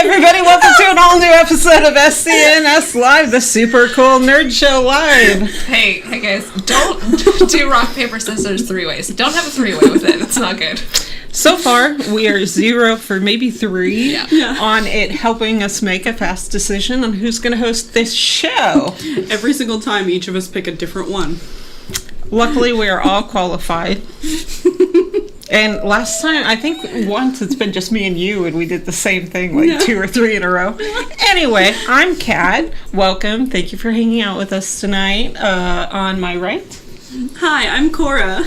everybody, welcome to an all-new episode of SCNS Live, the super cool nerd show live. Hey guys, don't do rock, paper, scissors 3-ways. Don't have a 3-way with it. It's not good. So far, we are 0 for maybe 3 on it helping us make a fast decision on who's going to host this show. Every single time, each of us pick a different one. Luckily, we are all qualified. And last time, I think once it's been just me and you, and we did the same thing like 2 or 3 in a row. Anyway, I'm Kat. Welcome. Thank you for hanging out with us tonight. On my right. Hi, I'm Cora.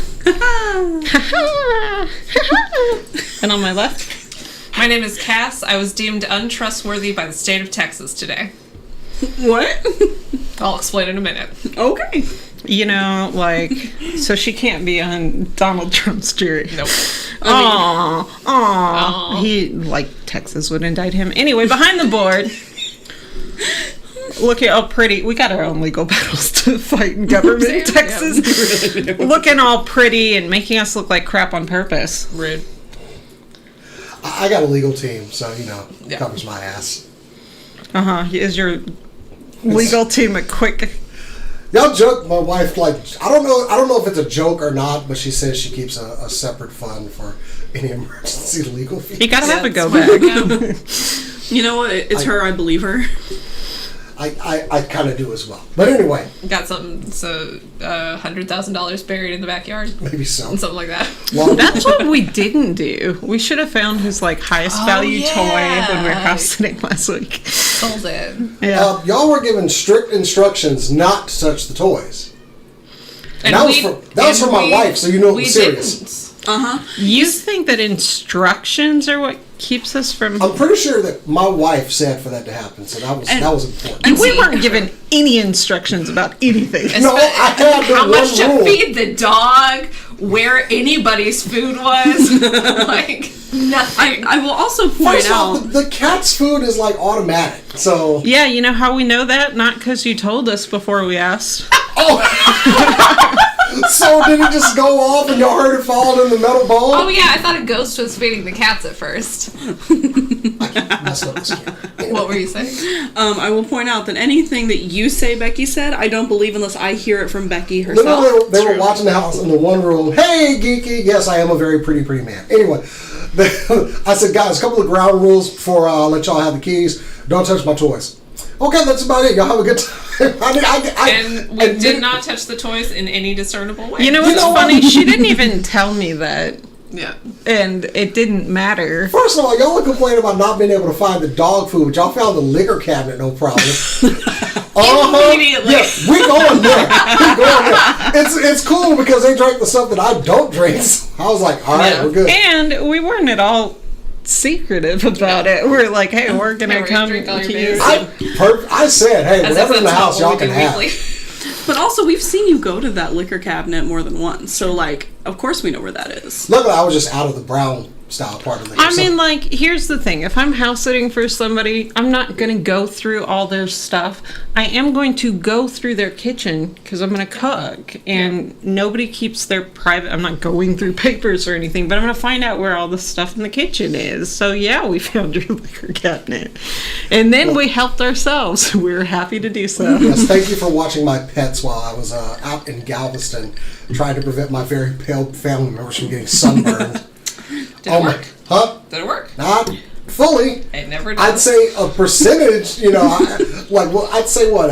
And on my left. My name is Cass. I was deemed untrustworthy by the state of Texas today. What? I'll explain in a minute. Okay. You know, like, so she can't be on Donald Trump's jury. Nope. Aww. He, like, Texas would indict him. Anyway, behind the board, looking all pretty. We got our own legal battles to fight in government in Texas. Really do. Looking all pretty and making us look like crap on purpose. Rude. I got a legal team, so, you know, Yeah. covers my ass. Is your legal team a quick... Y'all joke, my wife, like, I don't know if it's a joke or not, but she says she keeps a separate fund for any emergency legal fees. You gotta have a go that's bag. You know what? It's her. I believe her. I kind of do as well. But anyway. Got something, so $100,000 buried in the backyard. Maybe so. Something like that. Well, That's what we didn't do. We should have found his, like, highest value toy when we were house sitting last week. Sold it. Yeah. y'all were given strict instructions not to touch the toys. And that was for my wife, so you know it was serious. Didn't. You think that instructions are what keeps us from... I'm pretty sure that my wife said for that to happen, so that was important. And we weren't given any instructions about anything. No, I had the How much one to rule. feed the dog, where anybody's food was, like nothing. I will also point First out. off, the cat's food is like automatic, so... Yeah, you know how we know that? Not because you told us before we asked. So did it just go off and y'all heard it fall in the metal bowl? Oh yeah, I thought a ghost was feeding the cats at first. That's what it's What were you saying? I will point out that anything that you say Becky said, I don't believe unless I hear it from Becky herself. Literally, they were watching the house in the one room. Hey, geeky. Yes, I am a very pretty man. Anyway, I said, guys, a couple of ground rules before I let y'all have the keys. Don't touch my toys. Okay, that's about it. Y'all have a good time. We did not touch the toys in any discernible way. You know what's funny? She didn't even tell me that. Yeah. And it didn't matter. First of all, y'all were complaining about not being able to find the dog food, but y'all found the liquor cabinet, no problem. Immediately. Yeah, we going there. It's cool because they drank the stuff that I don't drink. So I was like, all right, we're good. And we weren't at all secretive about it. We're like, hey, we're gonna come drink all your to you. booze. I said, hey, As whatever's if in the that's house, not y'all what we can do have. weekly. But also, we've seen you go to that liquor cabinet more than once. So, like, of course we know where that is. Luckily, I was just out of the brown style part of it. I mean, like, here's the thing. If I'm house sitting for somebody, I'm not going to go through all their stuff. I am going to go through their kitchen because I'm going to cook. And nobody keeps their private... I'm not going through papers or anything, but I'm going to find out where all the stuff in the kitchen is. So, yeah, we found your liquor cabinet. And then we helped ourselves. We were happy to do so. Yes, thank you for watching my pets while I was out in Galveston trying to prevent my very pale family members from getting sunburned. Did it work? Huh? Did it work? Not fully. It never I'd does. say a percentage, I'd say what,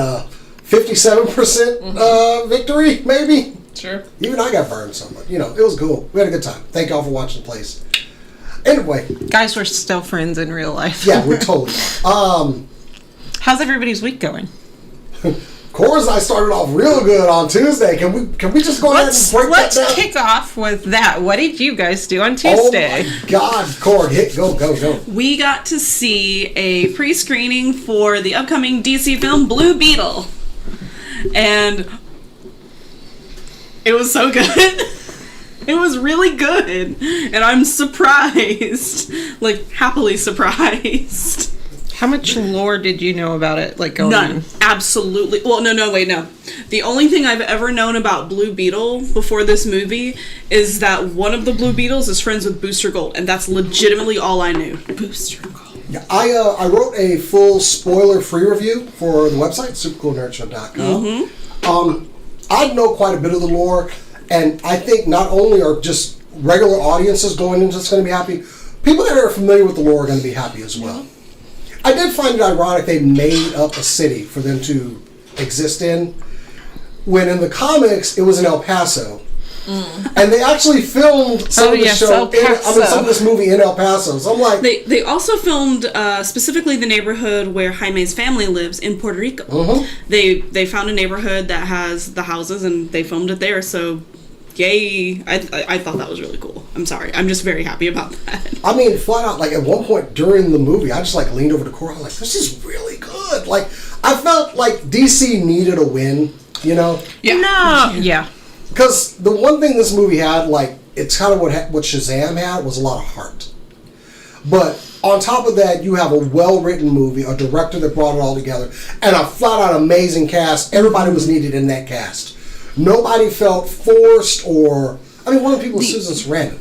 57% victory, maybe? Sure. Even I got burned so much. It was cool. We had a good time. Thank y'all for watching the place. Anyway. Guys, we're still friends in real life. Yeah, we totally are. How's everybody's week going? Cora's and I started off real good on Tuesday. Can we just go ahead and break that down? Let's kick off with that. What did you guys do on Tuesday? Oh my God, Cora, go. We got to see a pre-screening for the upcoming DC film Blue Beetle. And it was so good. It was really good. And I'm surprised. Like, happily surprised. How much lore did you know about it, like, going None. in? Absolutely. Well, no. The only thing I've ever known about Blue Beetle before this movie is that one of the Blue Beetles is friends with Booster Gold, and that's legitimately all I knew. Booster Gold. Yeah, I wrote a full spoiler-free review for the website, supercoolnerdshow.com. I know quite a bit of the lore, and I think not only are just regular audiences going into this going to be happy, people that are familiar with the lore are going to be happy as well. I did find it ironic they made up a city for them to exist in, when in the comics it was in El Paso. And they actually filmed some of the show, some of this movie in El Paso. So I'm like, they also filmed specifically the neighborhood where Jaime's family lives in Puerto Rico. They found a neighborhood that has the houses, and they filmed it there. So, yay! I thought that was really cool. I'm sorry, I'm just very happy about that. I mean, flat out, like at one point during the movie, I just like leaned over to Cora, like, this is really good. Like, I felt like DC needed a win, you know? Yeah. Because the one thing this movie had, like, it's kind of what Shazam had, was a lot of heart. But on top of that, you have a well-written movie, a director that brought it all together, and a flat-out amazing cast. Everybody was needed in that cast. Nobody felt forced or... I mean, one of the people is Susan Sarandon.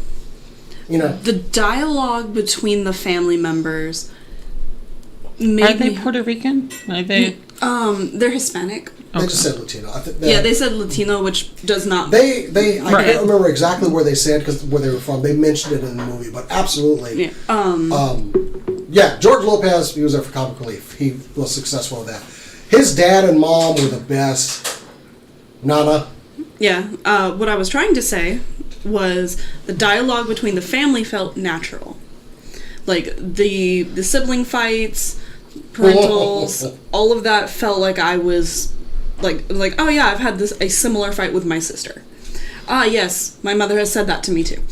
You know? The dialogue between the family members Are they Puerto Rican? Are they... They're Hispanic. They just said Latino. They said Latino, which does not... I can't remember exactly where they said, because where they were from. They mentioned it in the movie, but absolutely. Yeah. George Lopez, he was there for comic relief. He was successful with that. His dad and mom were the best. Nana. Yeah. What I was trying to say was the dialogue between the family felt natural. Like, the sibling fights, parentals, all of that felt like I was... Like, oh yeah, I've had a similar fight with my sister. Ah, yes, my mother has said that to me too.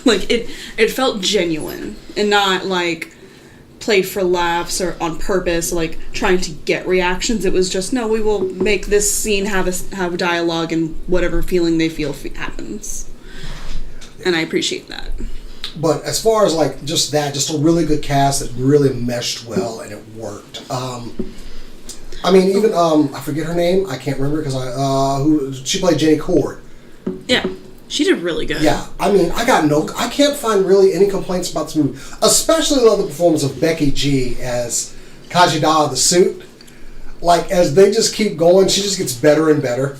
Like, it felt genuine and not like played for laughs or on purpose, like trying to get reactions. It was just, no, we will make this scene have a dialogue, and whatever feeling they feel happens. And I appreciate that. But as far as like just a really good cast that really meshed well and it worked. I mean, even I forget her name. I can't remember because she played Jenny Cord. Yeah, she did really good. Yeah, I mean, I can't find really any complaints about this movie. Especially love the performance of Becky G as Kajida the suit. Like, as they just keep going, she just gets better and better.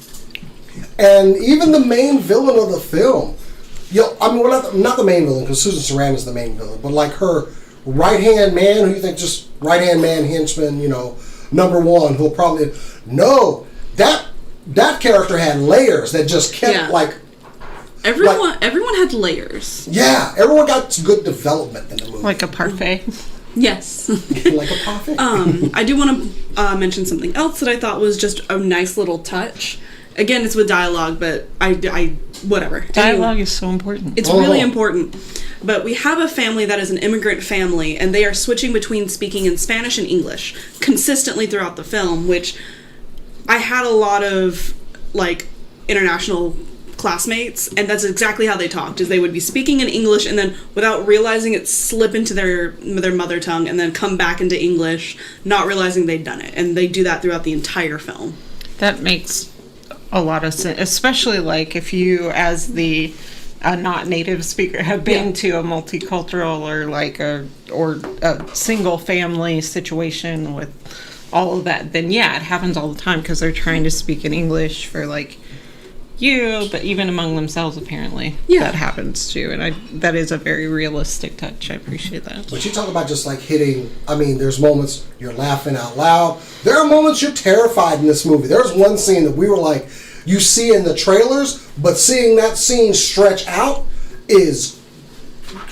And even the main villain of the film, I mean, we're not the main villain because Susan Sarandon is the main villain, but like her right hand man, who you think just right hand man henchman, you know. Number one, who'll probably... No! That character had layers that just kept, like... Everyone had layers. Yeah, everyone got good development in the movie. Like a parfait. Yes. Like a parfait. I do want to mention something else that I thought was just a nice little touch. Again, it's with dialogue, but I whatever. Dialogue is so important. It's really important. But we have a family that is an immigrant family, and they are switching between speaking in Spanish and English consistently throughout the film, which I had a lot of, like, international classmates, and that's exactly how they talked, is they would be speaking in English, and then without realizing it, slip into their mother tongue, and then come back into English, not realizing they'd done it. And they do that throughout the entire film. That makes a lot of sense, especially, like, if you, as the... a not native speaker have been to a multicultural or like a single family situation with all of that, then yeah, it happens all the time because they're trying to speak in English for like you, but even among themselves apparently that happens too, and that is a very realistic touch. I appreciate that. But you talk about just like hitting, I mean, there's moments you're laughing out loud. There are moments you're terrified in this movie. There's one scene that we were like, you see in the trailers, but seeing that scene stretch out is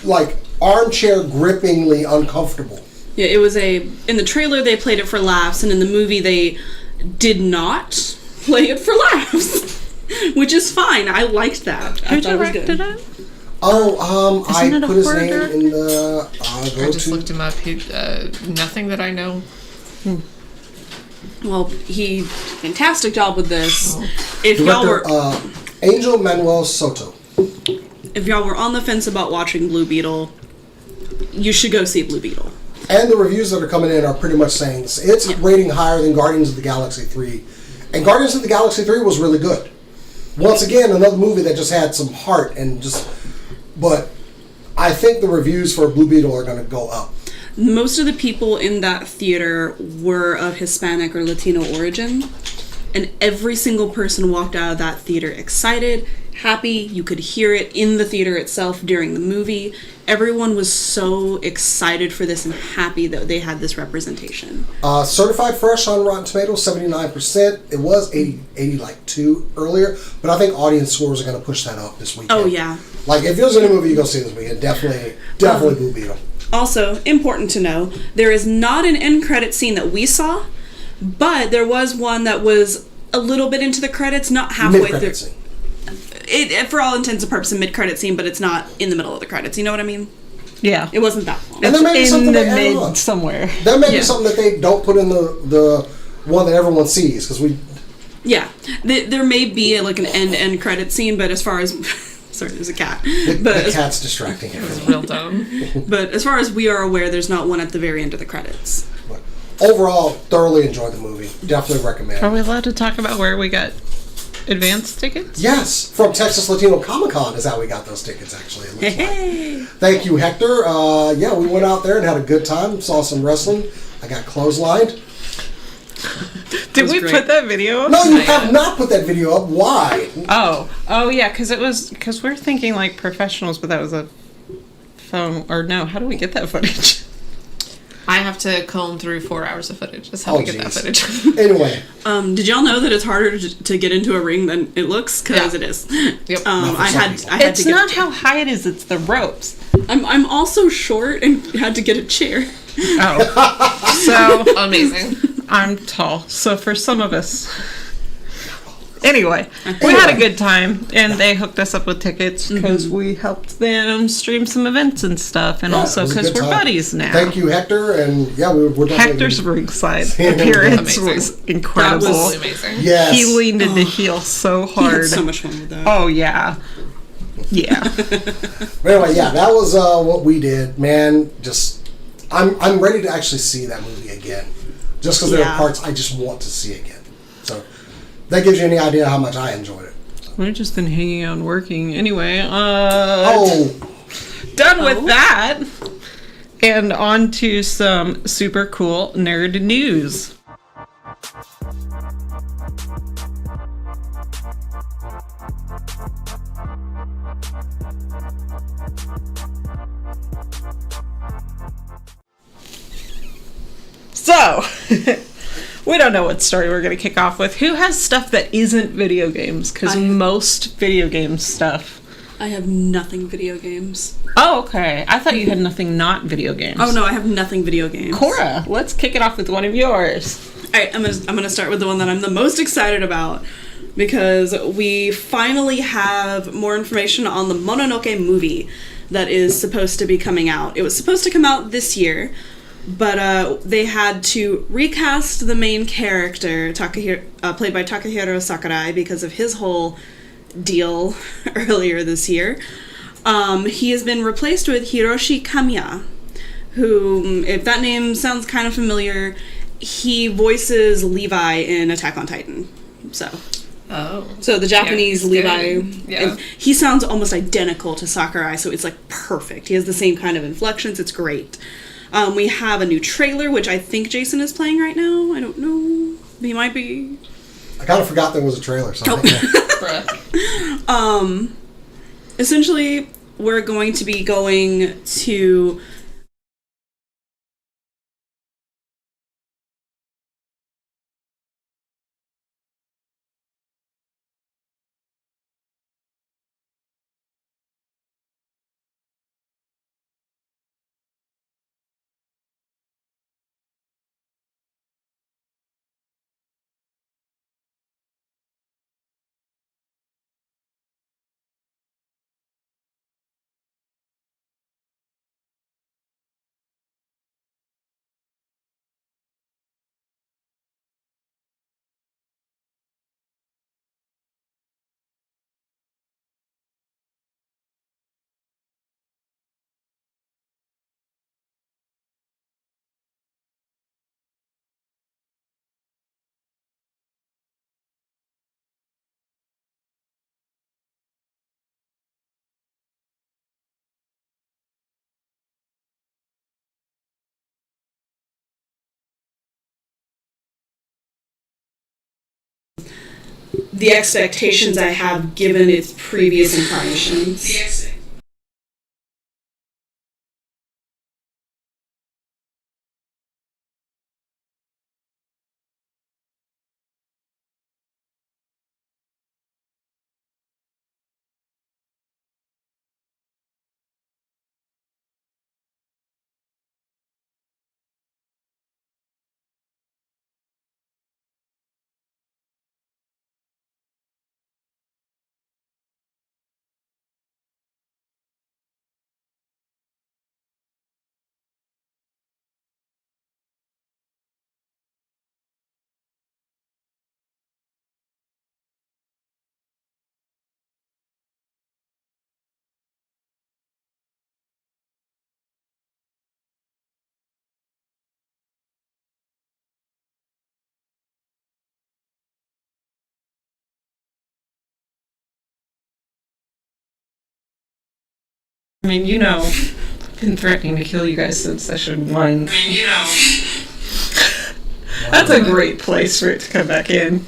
like armchair grippingly uncomfortable. Yeah, it was in the trailer they played it for laughs, and in the movie they did not play it for laughs, which is fine. I liked that. Who directed it? Oh, I put his name in the... I just looked him up. Nothing that I know. Well, he did a fantastic job with this. If Director, y'all were Angel Manuel Soto. If y'all were on the fence about watching Blue Beetle, you should go see Blue Beetle. And the reviews that are coming in are pretty much saying it's rating higher than Guardians of the Galaxy 3. And Guardians of the Galaxy 3 was really good. Once again, another movie that just had some heart and just... But I think the reviews for Blue Beetle are going to go up. Most of the people in that theater were of Hispanic or Latino origin, and every single person walked out of that theater excited, happy. You could hear it in the theater itself during the movie. Everyone was so excited for this and happy that they had this representation. Certified fresh on Rotten Tomatoes, 79%. It was 82 earlier, but I think audience scores are going to push that up this weekend. Oh, yeah. Like, if there's any movie you go see this weekend, definitely Blue Beetle. Also, important to know, there is not an end credit scene that we saw, but there was one that was a little bit into the credits, not halfway through. Mid-credit scene. It, for all intents and purposes, a mid-credit scene, but it's not in the middle of the credits. You know what I mean? Yeah. It wasn't that long. And there may be in something the they add mid on. somewhere. That may be something that they don't put in the one that everyone sees, because we... Yeah. There may be like an end credit scene, but as far as... Sorry, there's a cat. The cat's distracting everyone. Real dumb. But as far as we are aware, there's not one at the very end of the credits. But overall, thoroughly enjoyed the movie. Definitely recommend. Are we allowed to talk about where we got advance tickets? Yes, from Texas Latino Comic Con is how we got those tickets, actually. It looks Hey. like. Thank you, Hector. Yeah, we went out there and had a good time. Saw some wrestling. I got clotheslined. Did we great. put that video up? No, you have not put that video up. Why? Oh yeah, because we're thinking like professionals, but that was a phone. Or no, how do we get that footage? I have to comb through 4 hours of footage. That's how we get that jeez. footage. Anyway, Did y'all know that it's harder to get into a ring than it looks? Because Yeah. it is. Yep. Not for I some had people. I had It's to get not how high it is; it's the ropes. I'm also short and had to get a chair. Oh, so Amazing. I'm tall. So for some of us. Anyway, we had a good time, and they hooked us up with tickets because we helped them stream some events and stuff, and yeah, also it was a because good we're time. buddies now. Thank you, Hector. And yeah, we're definitely... Hector's ringside Yeah. appearance Amazing. was incredible. Really amazing. Yes. He leaned into heel so He had hard. so much fun with that. Oh yeah, yeah. But anyway, yeah, that was what we did. Man, just... I'm ready to actually see that movie again. Just because there Yeah. are parts I just want to see again. So, that gives you any idea how much I enjoyed it. We've just been hanging out and working. Anyway, Oh, done with that. And on to some super cool nerd news. So, we don't know what story we're going to kick off with. Who has stuff that isn't video games? Because most video game stuff. I have nothing video games. Oh, okay. I thought you had nothing not video games. Oh no, I have nothing video games. Cora, let's kick it off with one of yours. All right, I'm gonna start with the one that I'm the most excited about because we finally have more information on the Mononoke movie that is supposed to be coming out. It was supposed to come out this year, but they had to recast the main character, played by Takahiro Sakurai, because of his whole deal earlier this year. He has been replaced with Hiroshi Kamiya, who, if that name sounds kind of familiar, he voices Levi in Attack on Titan. So the Japanese he's Levi, good. Yeah. and he sounds almost identical to Sakurai, so it's like perfect. He has the same kind of inflections. It's great. We have a new trailer, which I think Jason is playing right now. I don't know. He might be. I kind of forgot there was a trailer. So Bruh. Essentially, we're going to be going to the expectations I have given its previous incarnations. I mean, you know, I've been threatening to kill you guys since session 1. That's a great place for it to come back in.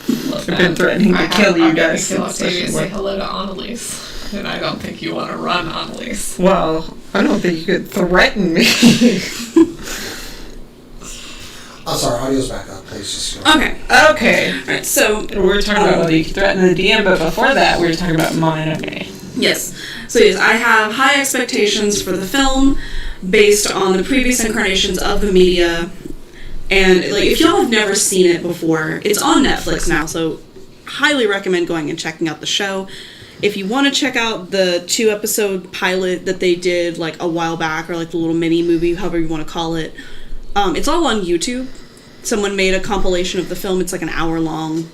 I've been threatening to kill you guys since session 1. Say hello to Annalise, and I don't think you want to run Annalise. Well, I don't think you could threaten me. I'm sorry, audio's back up. Please just Okay. Okay. Alright, so We were talking about whether you could threaten the DM, but before that, we were talking about Mononoke. yes. So yes, I have high expectations for the film based on the previous incarnations of the media. And like, if y'all have never seen it before, it's on Netflix now, so highly recommend going and checking out the show. If you want to check out the 2-episode pilot that they did like a while back, or like the little mini movie, however you want to call it, it's all on YouTube. Someone made a compilation of the film. It's like an hour long.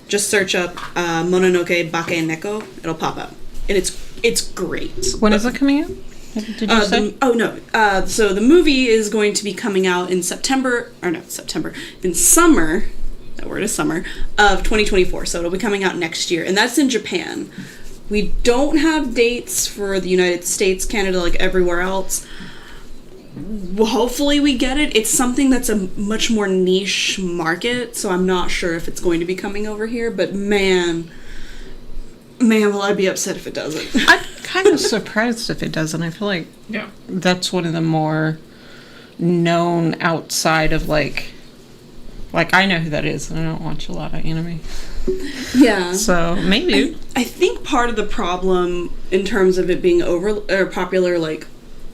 Just search up Mononoke Bake Neko. It'll pop up, and it's great. When is it coming out? Did you say? So the movie is going to be coming out in summer. That word is summer of 2024. So it'll be coming out next year, and that's in Japan. We don't have dates for the United States, Canada, like everywhere else. Well, hopefully we get it. It's something that's a much more niche market, so I'm not sure if it's going to be coming over here. But man, will I be upset if it doesn't. I'm kind of surprised if it doesn't. I feel like that's one of the more known outside of like I know who that is, and I don't watch a lot of anime. Yeah. So maybe I think part of the problem in terms of it being popular, like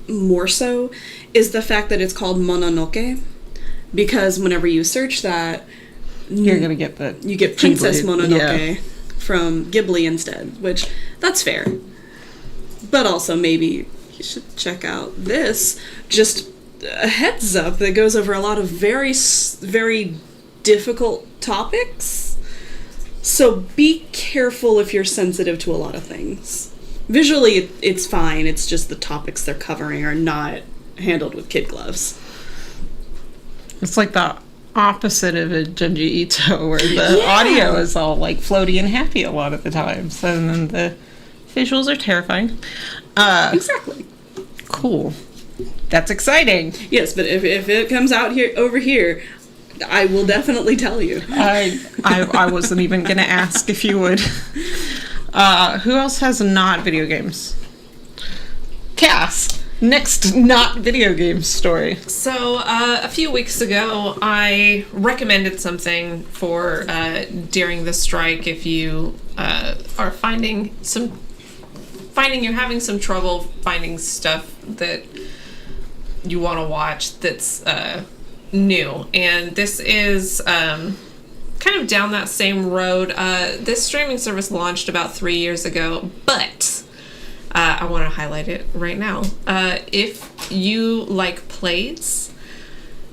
more so, is the fact that it's called Mononoke, because whenever you search that, you're gonna get you get Princess Ghibli. Mononoke from Ghibli instead, which that's fair. But also maybe you should check out this. Just a heads up that goes over a lot of very, very difficult topics. So be careful if you're sensitive to a lot of things. Visually, it's fine. It's just the topics they're covering are not handled with kid gloves. It's like the opposite of a Junji Ito, where the audio is all like floaty and happy a lot of the times, and then the visuals are terrifying. Exactly. Cool. That's exciting. Yes, but if it comes out over here, I will definitely tell you. I wasn't even gonna ask if you would. Who else has not video games? Cass. Next not video game story. So, a few weeks ago, I recommended something for during the strike if you are finding you're having some trouble finding stuff that you want to watch that's new. And this is kind of down that same road. This streaming service launched about 3 years ago, but I want to highlight it right now. If you like plays,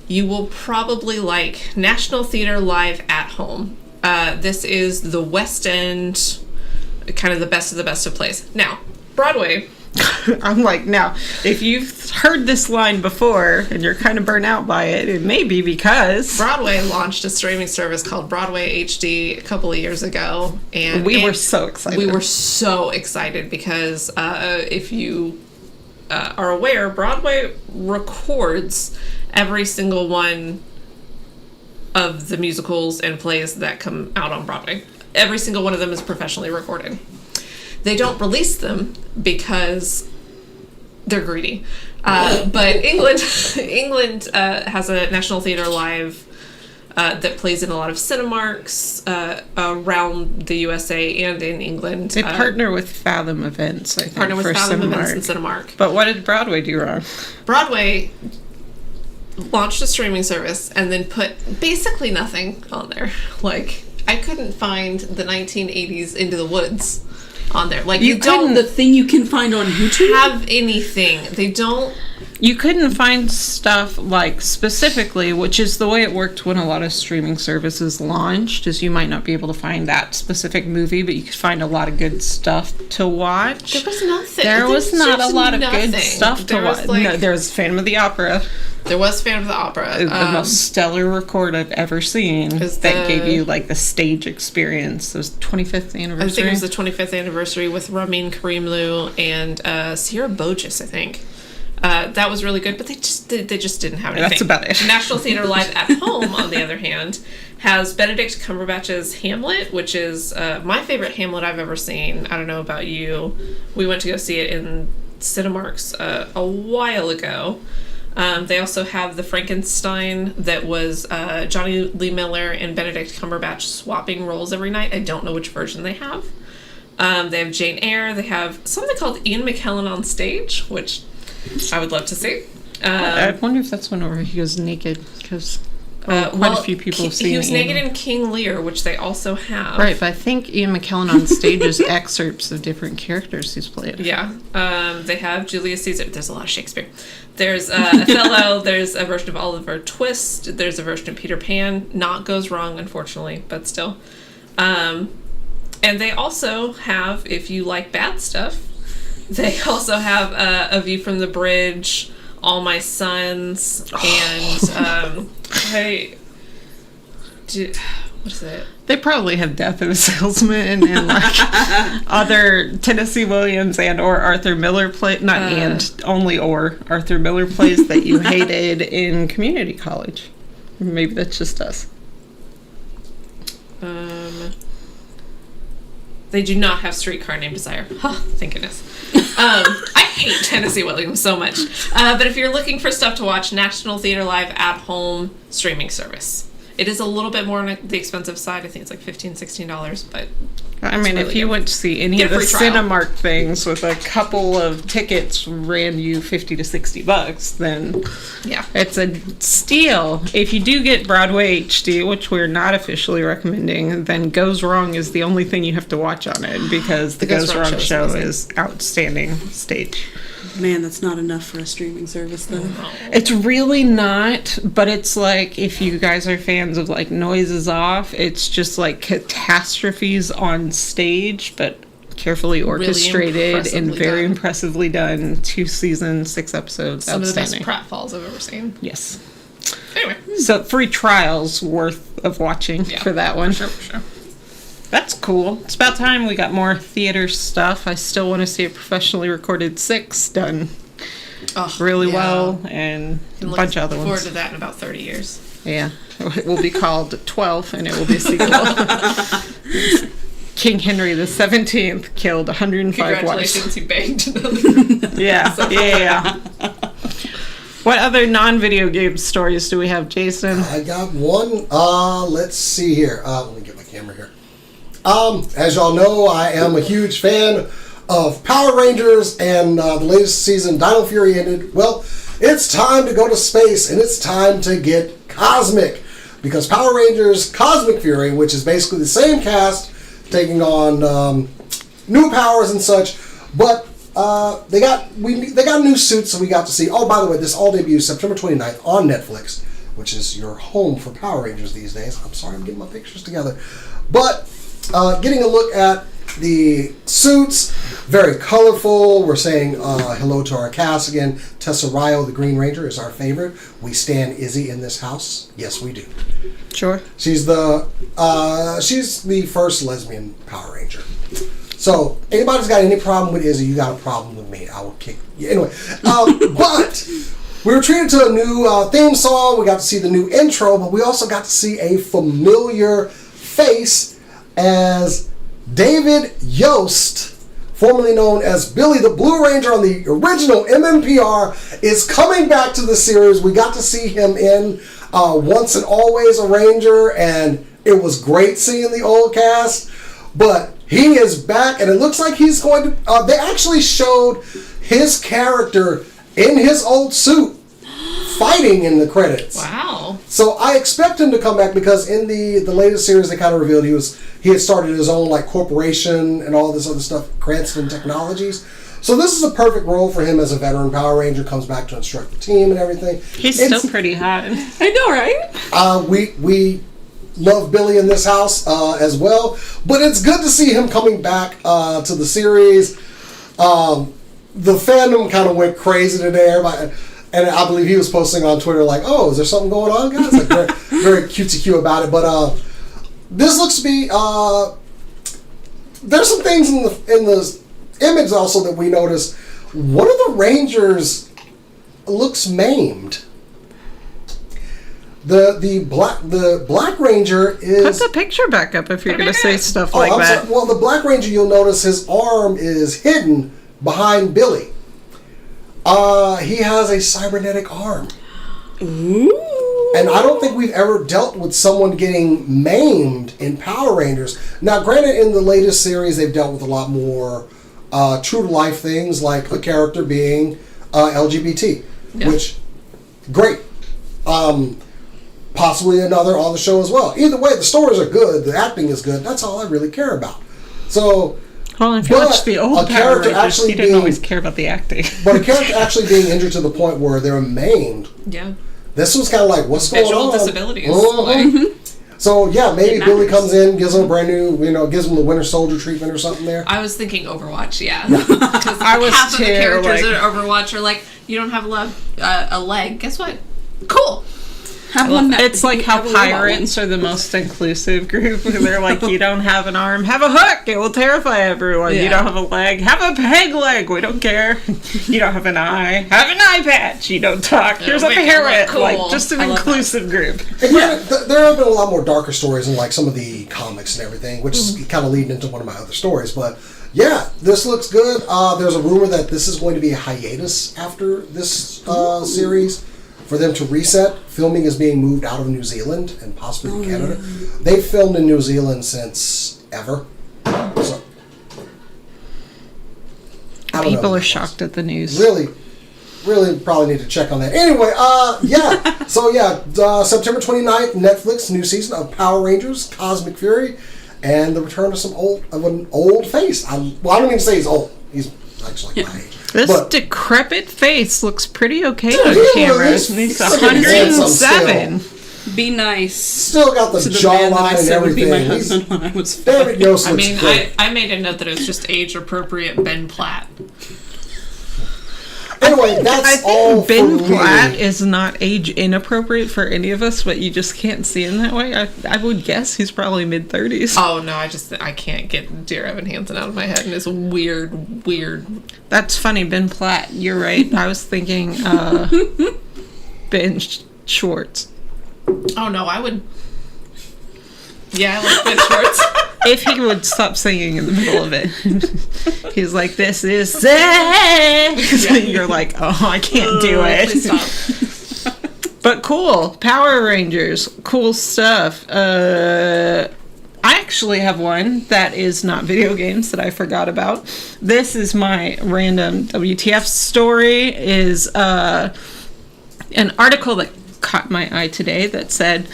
you will probably like National Theater Live at Home. This is the West End, kind of the best of plays. Now, Broadway. I'm like, now, if you've heard this line before and you're kind of burnt out by it, it may be because Broadway launched a streaming service called Broadway HD a couple of years ago, and we were so excited. We were so excited because if you are aware, Broadway records every single one of the musicals and plays that come out on Broadway. every single one of them is professionally recorded. They don't release them because they're greedy. But England has a National Theatre Live that plays in a lot of Cinemarks around the USA and in England. They partner with Fathom Events, I think, Partner with for Fathom Cinemark. Events and Cinemark. But what did Broadway do wrong? Broadway launched a streaming service and then put basically nothing on there. Like, I couldn't find the 1980s Into the Woods on there. Like, you don't The thing you can find on YouTube? have anything. They don't. You couldn't find stuff like specifically, which is the way it worked when a lot of streaming services launched, is you might not be able to find that specific movie, but you could find a lot of good stuff to watch. There was nothing. There was not a lot of good nothing. stuff to There was, watch. like- No, there was Phantom of the Opera, There was Phantom of the Opera. the most stellar record I've ever seen, Is that gave the- you like the stage experience. It was 25th anniversary. I think it was the 25th anniversary with Ramin Karimloo and Sierra Bogus, I think. That was really good, but they just didn't have anything. That's about it. National Theatre Live at Home, on the other hand, has Benedict Cumberbatch's Hamlet, which is my favorite Hamlet I've ever seen. I don't know about you. We went to go see it in Cinemarks a while ago. They also have The Frankenstein, that was Johnny Lee Miller and Benedict Cumberbatch swapping roles every night. I don't know which version they have. They have Jane Eyre. They have something called Ian McKellen on Stage, which I would love to see. I wonder if that's one where he goes naked, because quite a few people have seen He was Ian. naked in King Lear, which they also have. Right, but I think Ian McKellen on Stage is excerpts of different characters he's played. Yeah. They have Julius Caesar. There's a lot of Shakespeare. There's Othello. There's a version of Oliver Twist. There's a version of Peter Pan. Not Goes Wrong, unfortunately, but still. And they also have, if you like bad stuff, they also have A View from the Bridge, All My Sons, and what is it? They probably have Death of a Salesman and like other Tennessee Williams and or Arthur Miller Arthur Miller plays that you hated in community college. Maybe that's just us. They do not have Streetcar Named Desire. Huh, thank goodness. I hate Tennessee Williams so much. But if you're looking for stuff to watch, National Theatre Live at Home streaming service. It is a little bit more on the expensive side. I think it's like $15, $16, but I mean, really if you good. went to see any Get of a the free trial. Cinemark things with a couple of tickets ran you $50 to $60, then yeah. it's a steal. If you do get Broadway HD, which we're not officially recommending, then Goes Wrong is the only thing you have to watch on it, because the Goes Wrong show is outstanding stage. Man, that's not enough for a streaming service, though. It's really not, but it's like, if you guys are fans of like Noises Off, it's just like catastrophes on stage, but carefully orchestrated and very impressively done. 2 seasons, 6 episodes. Some of the Outstanding. best pratfalls I've ever seen. Yes. Anyway. So free trials worth of watching for that one. For sure. That's cool. It's about time we got more theater stuff. I still want to see a professionally recorded 6 done really well, and a bunch of other forward ones. to that in about 30 years. Yeah. It will be called 12, and it will be a sequel. King Henry the 17th killed 105 wives. Congratulations, he banged another. Yeah. What other non-video game stories do we have, Jason? I got one. Let's see here. Let me get my camera here. As y'all know, I am a huge fan of Power Rangers, and the latest season, Dino Fury, ended. Well, it's time to go to space, and it's time to get cosmic, because Power Rangers Cosmic Fury, which is basically the same cast taking on new powers and such, but they got new suits, so we got to see. Oh, by the way, this all debuts September 29th on Netflix, which is your home for Power Rangers these days. I'm sorry, I'm getting my pictures together, but getting a look at the suits, very colorful. We're saying hello to our cast again. Tessa Ryo, the Green Ranger, is our favorite. We stand Izzy in this house. Yes, we do. Sure. She's the first lesbian Power Ranger. So anybody's got any problem with Izzy, you got a problem with me. I will kick you. Anyway, but we were treated to a new theme song. We got to see the new intro, but we also got to see a familiar face as David Yost, formerly known as Billy the Blue Ranger on the original MMPR, is coming back to the series. We got to see him in Once and Always a Ranger, and it was great seeing the old cast. But he is back, and it looks like he's going to... they actually showed his character in his old suit fighting in the credits. Wow. So I expect him to come back, because in the latest series they kind of revealed he had started his own like corporation and all this other stuff, Cranston Technologies. So this is a perfect role for him as a veteran Power Ranger, comes back to instruct the team and everything. He's still pretty hot. I know, right? We love Billy in this house as well, but it's good to see him coming back to the series. The fandom kind of went crazy today. Everybody, and I believe he was posting on Twitter like, "Oh, is there something going on, guys?" Like very, very cutesy about it. But this looks to be. There's some things in the image also that we noticed. One of the Rangers looks maimed. The Black Ranger is... Put the picture back up if you're going to say stuff like that. Sorry. Well, the Black Ranger, you'll notice his arm is hidden behind Billy. He has a cybernetic arm. Ooh. And I don't think we've ever dealt with someone getting maimed in Power Rangers. Now, granted, in the latest series, they've dealt with a lot more true-to-life things, like a character being LGBT, which, great. Possibly another on the show as well. Either way, the stories are good, the acting is good. That's all I really care about. So, well, if you watch the old Power Rangers, you didn't always care about the acting. But a character actually being injured to the point where they're maimed. Yeah. This was kind of like, what's going on? Visual disabilities. Like. So yeah, maybe Billy comes in, gives him a brand new, gives him the Winter Soldier treatment or something there. I was thinking Overwatch, yeah. Because half of the characters in Overwatch are like, you don't have a leg. Guess what? Cool. It's like how pirates are the most inclusive group. They're like, you don't have an arm, have a hook. It will terrify everyone. Yeah. You don't have a leg, have a peg leg. We don't care. You don't have an eye, have an eye patch. You don't talk. Here's a parrot. Cool. Like just an inclusive group. And there have been a lot more darker stories in like some of the comics and everything, which is kind of leading into one of my other stories. But yeah, this looks good. There's a rumor that this is going to be a hiatus after this series. For them to reset, filming is being moved out of New Zealand and possibly to Canada. They've filmed in New Zealand since ever. So, people are shocked at the news. Really probably need to check on that. Anyway, September 29th, Netflix, new season of Power Rangers, Cosmic Fury, and the return of an old face. I don't even say he's old. He's actually my age. This decrepit face looks pretty okay on camera. He's 107. Be nice. Still got the jawline and everything. Would be my husband when I was David Yost looks great. I made a note that it was just age-appropriate Ben Platt. Anyway, that's all Ben for Platt me. is not age inappropriate for any of us, but you just can't see him that way. I would guess he's probably mid-30s. Oh, no, I can't get Dear Evan Hansen out of my head, and it's weird. That's funny, Ben Platt. You're right. I was thinking Ben Schwartz. Oh, no, I would... Yeah, I like Ben Schwartz. If he would stop singing in the middle of it. He's like, this is sex. Yeah. You're like, oh, I can't do it. Please stop. But cool. Power Rangers. Cool stuff. I actually have one that is not video games that I forgot about. This is my random WTF story. Is an article that caught my eye today that said,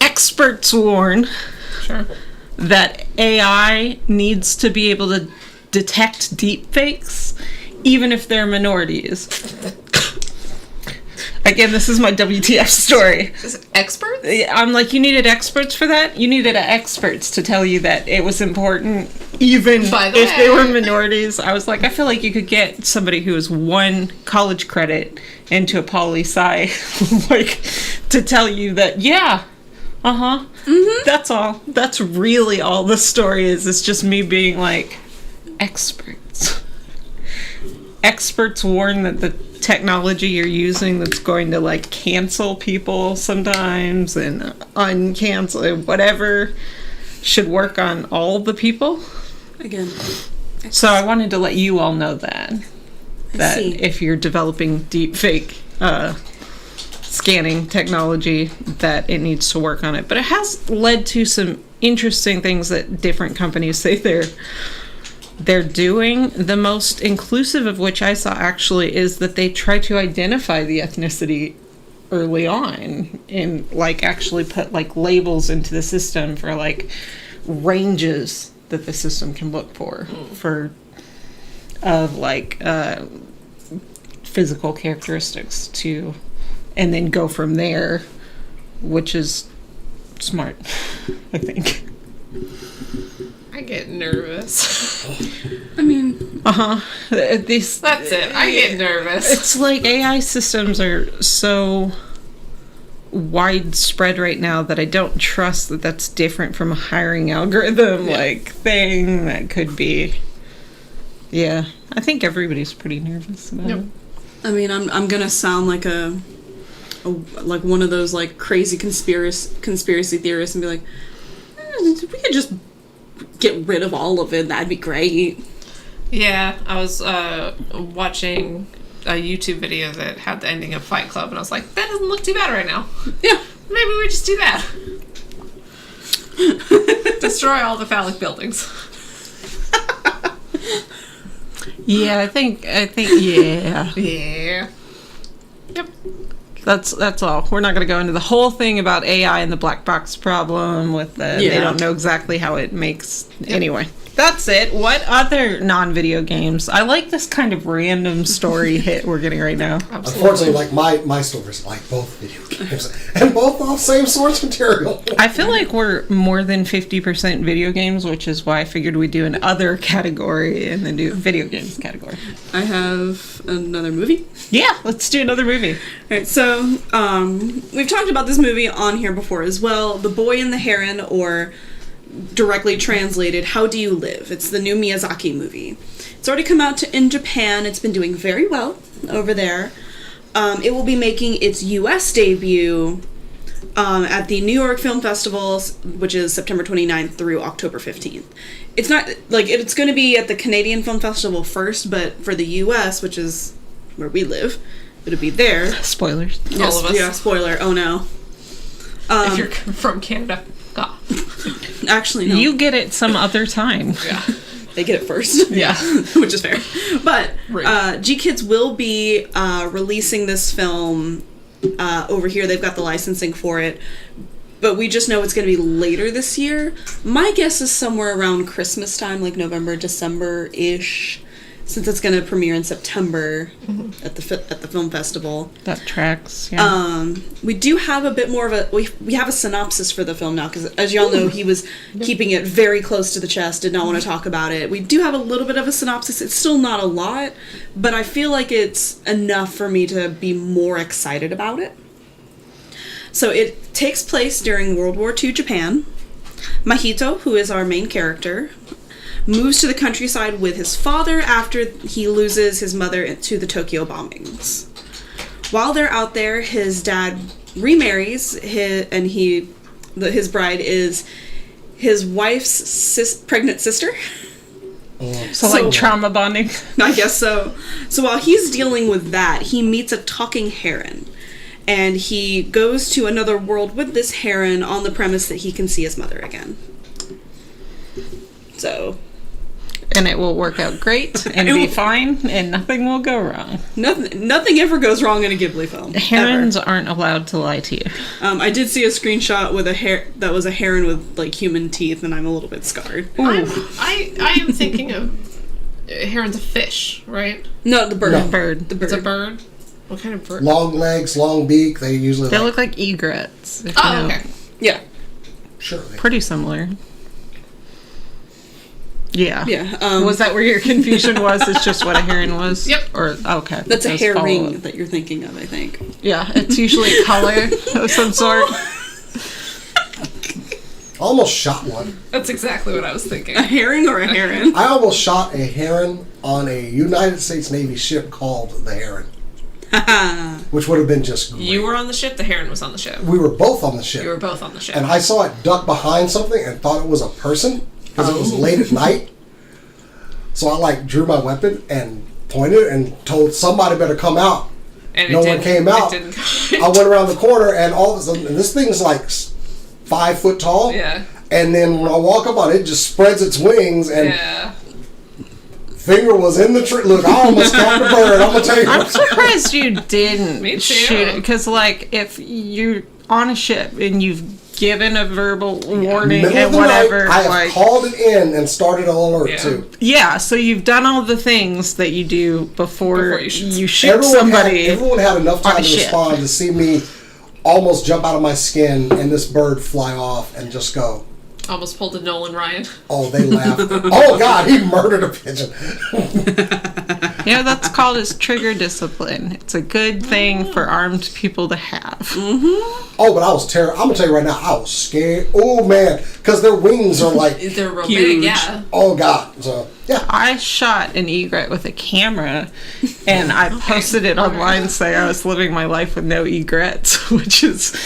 experts warn... Sure. That AI needs to be able to detect deepfakes, even if they're minorities. Again, this is my WTF story. Experts? I'm like, you needed experts for that? You needed experts to tell you that it was important, even if they were minorities. I was like, I feel like you could get somebody who has one college credit into a poli-sci, like, to tell you that, yeah, that's all. That's really all the story is. It's just me being like, experts. Experts warn that the technology you're using that's going to like cancel people sometimes and uncancel whatever. should work on all the people. Again, So I wanted to let you all know that see. if you're developing deep fake scanning technology, that it needs to work on it. But it has led to some interesting things that different companies say they're doing. The most inclusive of which I saw actually is that they try to identify the ethnicity early on and like actually put like labels into the system for like ranges that the system can look for of like physical characteristics to, and then go from there, which is smart, I think. I get nervous. I mean, This That's it. I get nervous. it's like AI systems are so widespread right now that I don't trust that that's different from a hiring algorithm like thing that could be. Yeah, I think everybody's pretty nervous about it. I mean, I'm gonna sound like a like one of those like crazy conspiracy theorists and be like, we could just get rid of all of it. That'd be great. Yeah, I was watching a YouTube video that had the ending of Fight Club, and I was like, that doesn't look too bad right now. Yeah. Maybe we just do that. Destroy all the phallic buildings. Yeah, I think yeah. Yeah. Yep. That's all. We're not going to go into the whole thing about AI and the black box problem with the they Yeah. don't know exactly how it makes. Anyway, that's it. What other non-video games? I like this kind of random story hit we're getting right now. Unfortunately, like my stories, like both video games, and both off same source material. I feel like we're more than 50% video games, which is why I figured we'd do an other category and then do video games category. I have another movie. Yeah, let's do another movie. Alright, so we've talked about this movie on here before as well. The Boy and the Heron, or directly translated, How Do You Live? It's the new Miyazaki movie. It's already come out in Japan. It's been doing very well over there. It will be making its US debut at the New York Film Festival, which is September 29th through October 15th. It's not, like, it's going to be at the Canadian Film Festival first, but for the US, which is where we live, it'll be there. Spoilers. Yes, All of us. yeah, spoiler, oh no. If you're from Canada, go. Actually, no. You get it some other time. Yeah. They get it first. Yeah. Which is fair. But Right. G-Kids will be releasing this film over here. They've got the licensing for it. But we just know it's going to be later this year. My guess is somewhere around Christmas time, like November, December-ish, since it's going to premiere in September at the film festival. That tracks. Yeah. We do have a bit more of a we have a synopsis for the film now, because as y'all know, he was keeping it very close to the chest, did not want to talk about it. We do have a little bit of a synopsis. It's still not a lot, but I feel like it's enough for me to be more excited about it. So it takes place during World War II Japan. Mahito, who is our main character, moves to the countryside with his father after he loses his mother to the Tokyo bombings. While they're out there, his dad remarries, his bride is his wife's pregnant sister. so like trauma bonding. I guess so. So while he's dealing with that, he meets a talking heron. And he goes to another world with this heron on the premise that he can see his mother again. So And it will work out great and be fine and nothing will go wrong. nothing ever goes wrong in a Ghibli film. Herons aren't allowed to lie to you. I did see a screenshot with that was a heron with like human teeth, and I'm a little bit scarred. I am thinking of heron's a fish, right? No, the bird. No. Bird. The bird. It's a bird. What kind of bird? Long legs, long beak. They usually They look like egrets. if you Oh, know. okay. Yeah. Sure. Pretty similar. Yeah. Yeah. Was that where your confusion was? It's just what a heron was? Yep. Or, okay. That's a Those herring follow-up. that you're thinking of, I think. Yeah, it's usually a color of some sort. I almost shot one. That's exactly what I was thinking. A herring or a heron? I almost shot a heron on a United States Navy ship called the Heron. which would have been just great. You were on the ship, the heron was on the ship. We were both on the ship. You were both on the ship. And I saw it duck behind something and thought it was a person because it was late at night. So I like drew my weapon and pointed and told somebody better come out. And No one came out. I went around the corner and all of a sudden, and this thing's like 5 foot tall. Yeah. And then when I walk up on it, it just spreads its wings and Yeah. finger was in the tree. Look, I almost capped a bird. I'm gonna tell you. I'm surprised you didn't Me too. shoot it, because like if you're on a ship and you've given a verbal warning Middle of and the whatever, night, I have like called it in and started an alert Yeah. too. yeah, so you've done all the things that you do before you shoot you shoot Everyone somebody. everyone had enough on time a to ship. respond to see me almost jump out of my skin and this bird fly off and just go. Almost pulled a Nolan Ryan. Oh, they laughed. Oh God, he murdered a pigeon. Yeah, that's called as trigger discipline. It's a good thing for armed people to have. Oh, but I was terrified. I'm gonna tell you right now, I was scared. Oh man, because their wings are like, They're real Huge. big, yeah. oh God. So yeah, I shot an egret with a camera, and I posted it online saying I was living my life with no egrets, which is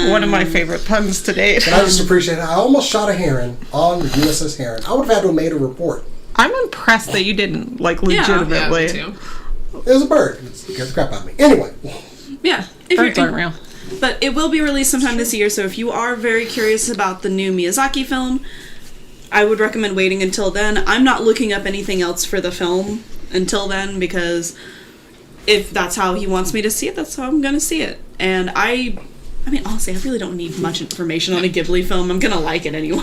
one of my favorite puns to date. and I just appreciate it. I almost shot a heron on the USS Heron. I would have had to have made a report. I'm impressed that you didn't, like, Yeah, legitimately. Yeah, me too. It was a bird. It scared the crap out of me. Anyway, Yeah. If Birds you're- aren't real. But it will be released sometime this year, so if you are very curious about the new Miyazaki film, I would recommend waiting until then. I'm not looking up anything else for the film until then, because if that's how he wants me to see it, that's how I'm gonna see it. And I mean, honestly, I really don't need much information on a Ghibli film. I'm gonna like it anyway.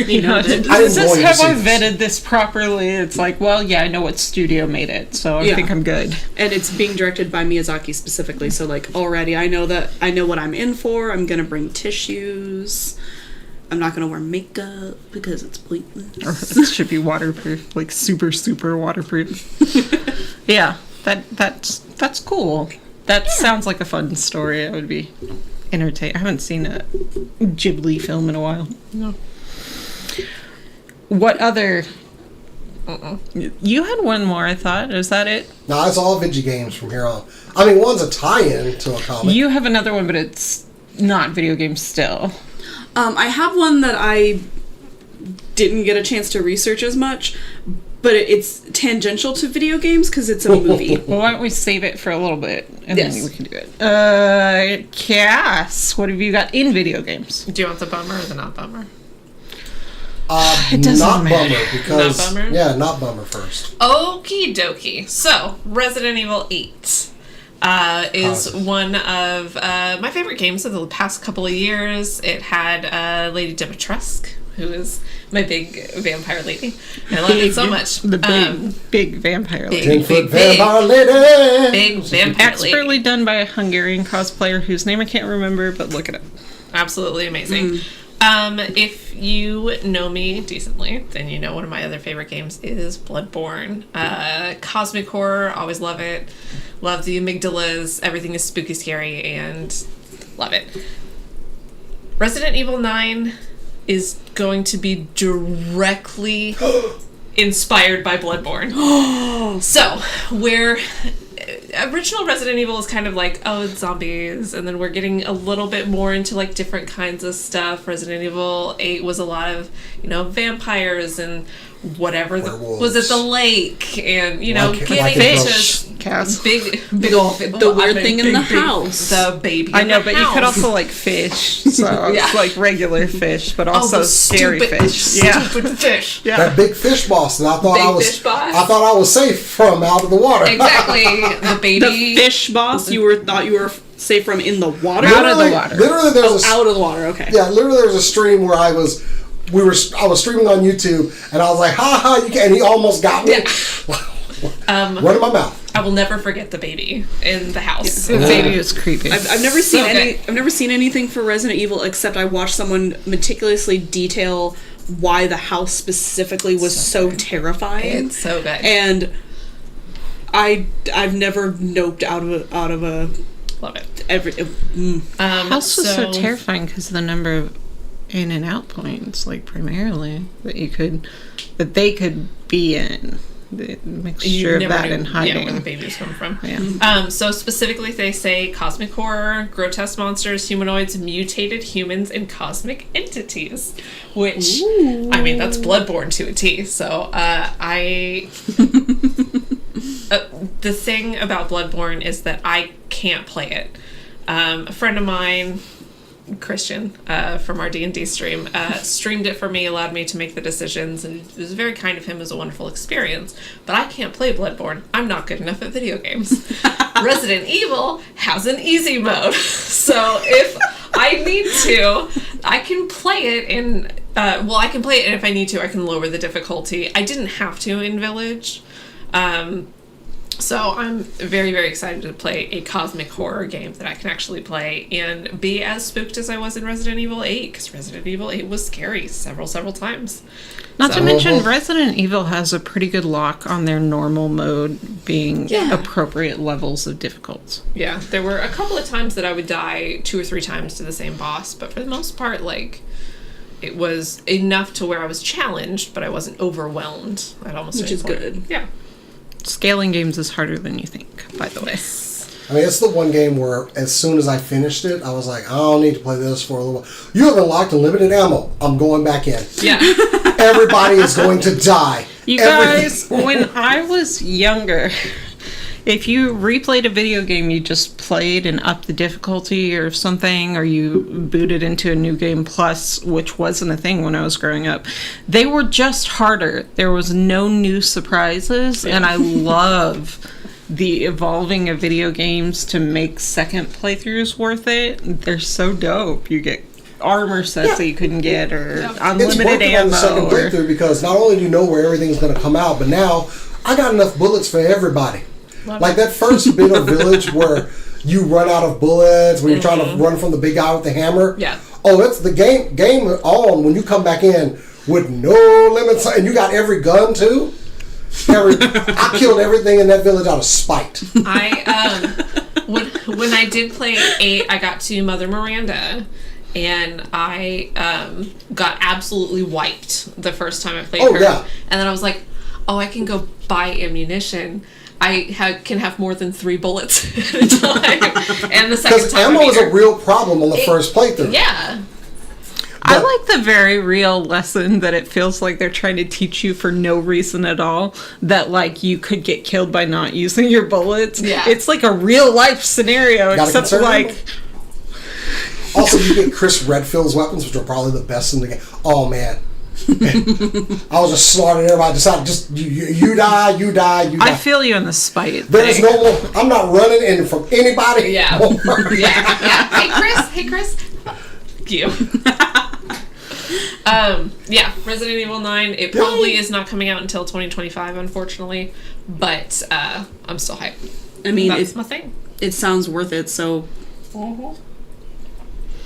You know, I didn't is this, want you to have see I this. vetted this properly? It's like, well, yeah, I know what studio made it, so I Yeah. think I'm good. And it's being directed by Miyazaki specifically, so like already I know what I'm in for. I'm gonna bring tissues. I'm not gonna wear makeup because it's pointless. Or it should be waterproof, like super, super waterproof. Yeah, that's cool. That sounds like a fun story. I would be entertained. I haven't seen a Ghibli film in a while. No. What other? You had one more, I thought. Is that it? no, it's all video games from here on. I mean, one's a tie-in to a comic. You have another one, but it's not video games still. I have one that I didn't get a chance to research as much, but it's tangential to video games because it's a movie. Well, why don't we save it for a little bit and Yes. then we can do it. Cass, what have you got in video games? Do you want the bummer or the not bummer? It doesn't not matter. bummer because Not bummer? yeah, not bummer first. Okie dokie. So, Resident Evil 8 is Awesome. one of my favorite games of the past couple of years. It had Lady Dimitrescu, who is my big vampire lady. I love it so much. The big vampire lady. big, 10-foot big, vampire lady. big vampire Expertly lady. done by a Hungarian cosplayer whose name I can't remember, but look it up. Absolutely amazing. If you know me decently, then you know one of my other favorite games is Bloodborne. Cosmic horror, always love it. Love the amygdalas. Everything is spooky, scary, and love it. Resident Evil 9 is going to be directly inspired by Bloodborne. So, where original Resident Evil is kind of like, oh, it's zombies, and then we're getting a little bit more into like different kinds of stuff. Resident Evil 8 was a lot of, vampires and whatever was at the lake, and getting Fish. into Cass. big old The weird thing in the house. the baby. I in know, the but you could house. also like fish, so Yeah. it's like regular fish, but also the scary stupid, fish. Yeah, stupid fish. yeah. That big fish boss, and I thought Big I was, fish boss. I thought I was safe from out of the water. Exactly, the baby. The fish boss thought you were safe from in the water? Out of the water. Literally, there's Out of the water, okay. yeah, literally, there was a stream where I was streaming on YouTube, and I was like, "Ha ha!" You can, and he almost got me. Run in my mouth. I will never forget the baby in the house. The baby is creepy. I've never seen Okay. I've never seen anything for Resident Evil except I watched someone meticulously detail why the house specifically was so terrifying. It's so good. And I've never noped out of a Love it. House was so terrifying because of the number of in and out points, like primarily that they could be in. The mixture of that and hiding. where the babies come from. Yeah. So specifically, they say cosmic horror, grotesque monsters, humanoids, mutated humans, and cosmic entities. Which, I mean, that's Bloodborne to a T. So the thing about Bloodborne is that I can't play it. A friend of mine, Christian, from our D&D stream, streamed it for me, allowed me to make the decisions, and it was very kind of him. It was a wonderful experience. But I can't play Bloodborne. I'm not good enough at video games. Resident Evil has an easy mode. So if I need to, I can play it in... I can play it, and if I need to, I can lower the difficulty. I didn't have to in Village. So I'm very, very excited to play a cosmic horror game that I can actually play and be as spooked as I was in Resident Evil 8, because Resident Evil 8 was scary several times. Not to mention, Resident Evil has a pretty good lock on their normal mode being appropriate levels of difficulty. Yeah, there were a couple of times that I would die 2 or 3 times to the same boss, but for the most part, like, it was enough to where I was challenged, but I wasn't overwhelmed at almost Which any is point. good. Yeah. Scaling games is harder than you think, by the way. I mean, it's the one game where as soon as I finished it, I was like, I don't need to play this for a little while. You have unlocked unlimited ammo. I'm going back in. Yeah. Everybody is going to die. You guys, when I was younger, if you replayed a video game you just played and upped the difficulty or something, or you booted into a new game plus, which wasn't a thing when I was growing up, they were just harder. There was no new surprises, and I love the evolving of video games to make second playthroughs worth it. They're so dope. You get armor sets that you couldn't get, or It's unlimited worth it on the second ammo. playthrough because not only do you know where everything's going to come out, but now I got enough bullets for everybody. Like that first bit of Village where you run out of bullets when you're trying to run from the big guy with the hammer. Yeah. Oh, it's the game on when you come back in with no limits, and you got every gun too. I killed everything in that village out of spite. When I did play 8, I got to Mother Miranda, and I got absolutely wiped the first time I played her. Yeah. And then I was like, oh, I can go buy ammunition. I can have more than 3 bullets at a time. And the second Because time ammo is a real problem on the first playthrough. Yeah. I like the very real lesson that it feels like they're trying to teach you for no reason at all, that like you could get killed by not using your bullets. Yeah. It's like a real life scenario, Gotta except conserve like ammo. Also, you get Chris Redfield's weapons, which are probably the best in the game. Oh man, I was just slaughtering everybody. Just you die. I feel you in the spite. There is thing. no more. I'm not running in from anybody. Yeah. more. Yeah. Hey, Chris. Fuck you. Resident Evil 9, it probably is not coming out until 2025, unfortunately, but I'm still hyped. I mean, That's my thing. It sounds worth it, so...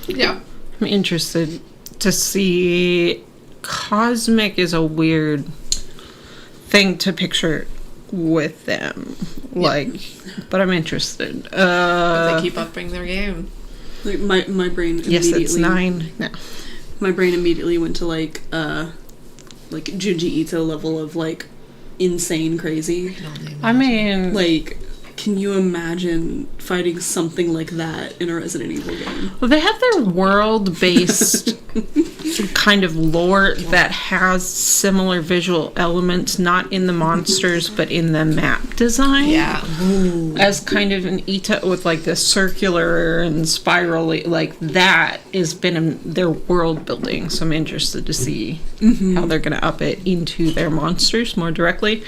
Yeah. I'm interested to see. Cosmic is a weird thing to picture with them, but I'm interested. They keep upping their game. Like, my brain immediately... Yes, it's 9 now. My brain immediately went to, like Junji Ito level of, like, insane crazy. I mean, Like, can you imagine fighting something like that in a Resident Evil game? well, they have their world-based kind of lore that has similar visual elements, not in the monsters, but in the map design. Yeah. As kind of an Ito with like the circular and spirally, like that has been in their world building. So I'm interested to see how they're going to up it into their monsters more directly.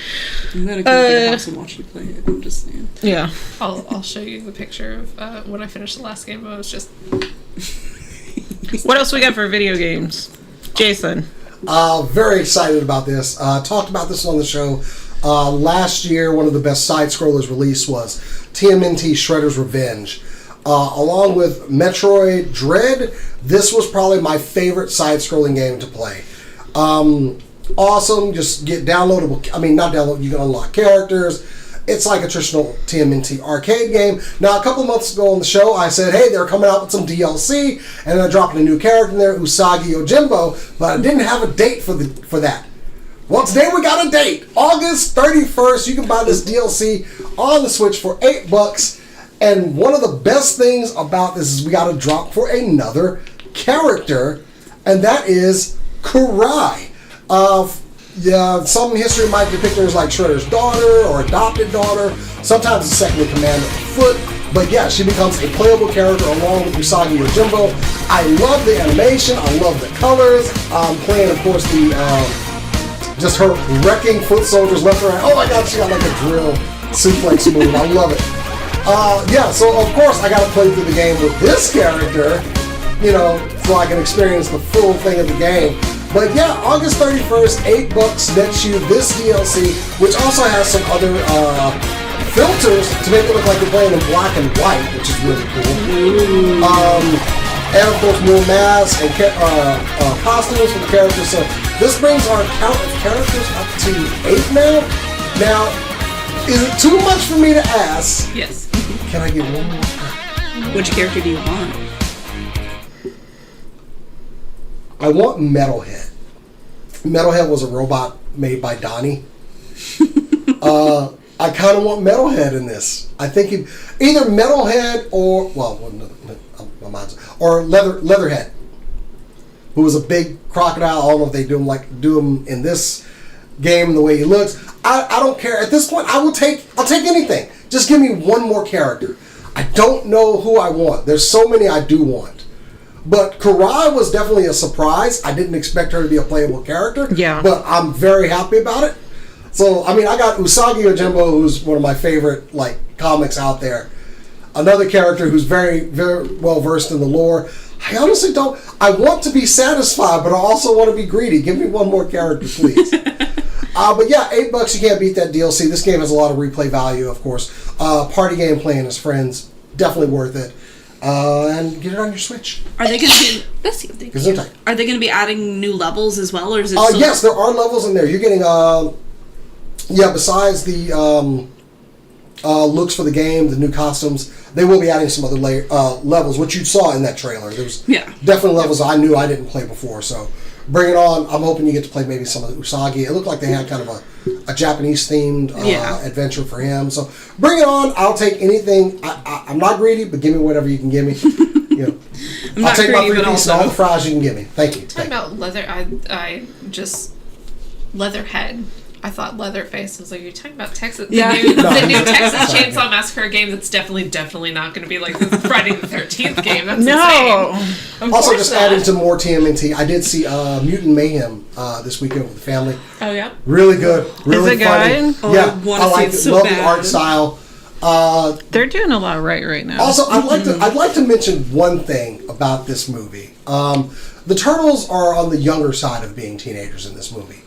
I'm gonna come to your house and watch you play it. I'm just saying. Yeah. I'll show you the picture of when I finished the last game. I was just... What else we got for video games? Jason. Very excited about this. Talked about this on the show. Last year, one of the best side-scrollers released was TMNT Shredder's Revenge. Along with Metroid Dread, this was probably my favorite side-scrolling game to play. Awesome, just get downloadable. I mean, not download, you can unlock characters. It's like a traditional TMNT arcade game. Now, a couple months ago on the show, I said, hey, they're coming out with some DLC, and they're dropping a new character in there, Usagi Yojimbo, but I didn't have a date for that. Well, today we got a date. August 31st. You can buy this DLC on the Switch for $8. And one of the best things about this is we got a drop for another character, and that is Kurai. Yeah, some history might depict her as like Shredder's daughter or adopted daughter. Sometimes the second in command of the foot. But yeah, she becomes a playable character along with Usagi Yojimbo. I love the animation. I love the colors. I'm playing, of course, the just her wrecking foot soldiers left and right. Oh my god, she got like a drill suplex move. I love it. Yeah, so of course I got to play through the game with this character, you know, so I can experience the full thing of the game. But yeah, August 31st, $8 nets you this DLC, which also has some other filters to make it look like you're playing in black and white, which is really cool. And of course, more masks and costumes for the characters. So this brings our count of characters up to 8 now. Now, is it too much for me to ask? Yes. Can I get one more? Which character do you want? I want Metalhead. Metalhead was a robot made by Donnie. I kind of want Metalhead in this. I think either Metalhead or Leatherhead, who was a big crocodile. I don't know if they do him in this game the way he looks. I don't care at this point. I'll take anything. Just give me one more character. I don't know who I want. There's so many I do want. But Kurai was definitely a surprise. I didn't expect her to be a playable character. Yeah. But I'm very happy about it. So, I mean, I got Usagi Yojimbo, who's one of my favorite, comics out there. Another character who's very, very well versed in the lore. I honestly don't... I want to be satisfied, but I also want to be greedy. Give me one more character, please. But yeah, $8, you can't beat that DLC. This game has a lot of replay value, of course. Party game, playing as friends, definitely worth it. And get it on your Switch. Are they going to be? Are they going to be adding new levels as well, or is it? Yes, there are levels in there. You're getting besides the looks for the game, the new costumes, they will be adding some other levels, which you saw in that trailer. There was definitely levels I knew I didn't play before. So bring it on. I'm hoping you get to play maybe some of the Usagi. It looked like they had kind of a Japanese themed adventure for him. So bring it on. I'll take anything. I'm not greedy, but give me whatever you can give me. I'll take my 3 pieces and all the fries you can give me. Thank you. Talking about leather, I just Leatherhead. I thought Leatherface. I was like, you're talking about Texas? Yeah. The new Texas Chainsaw Massacre game. That's definitely not going to be like the Friday the 13th game. That's insane. Also, just adding to more TMNT, I did see Mutant Mayhem this weekend with the family. Oh yeah. Really good. Really Is it funny. good? Yeah, I like it. So Love bad. the art style. They're doing a lot right now. Also, I'd like to mention one thing about this movie. The Turtles are on the younger side of being teenagers in this movie.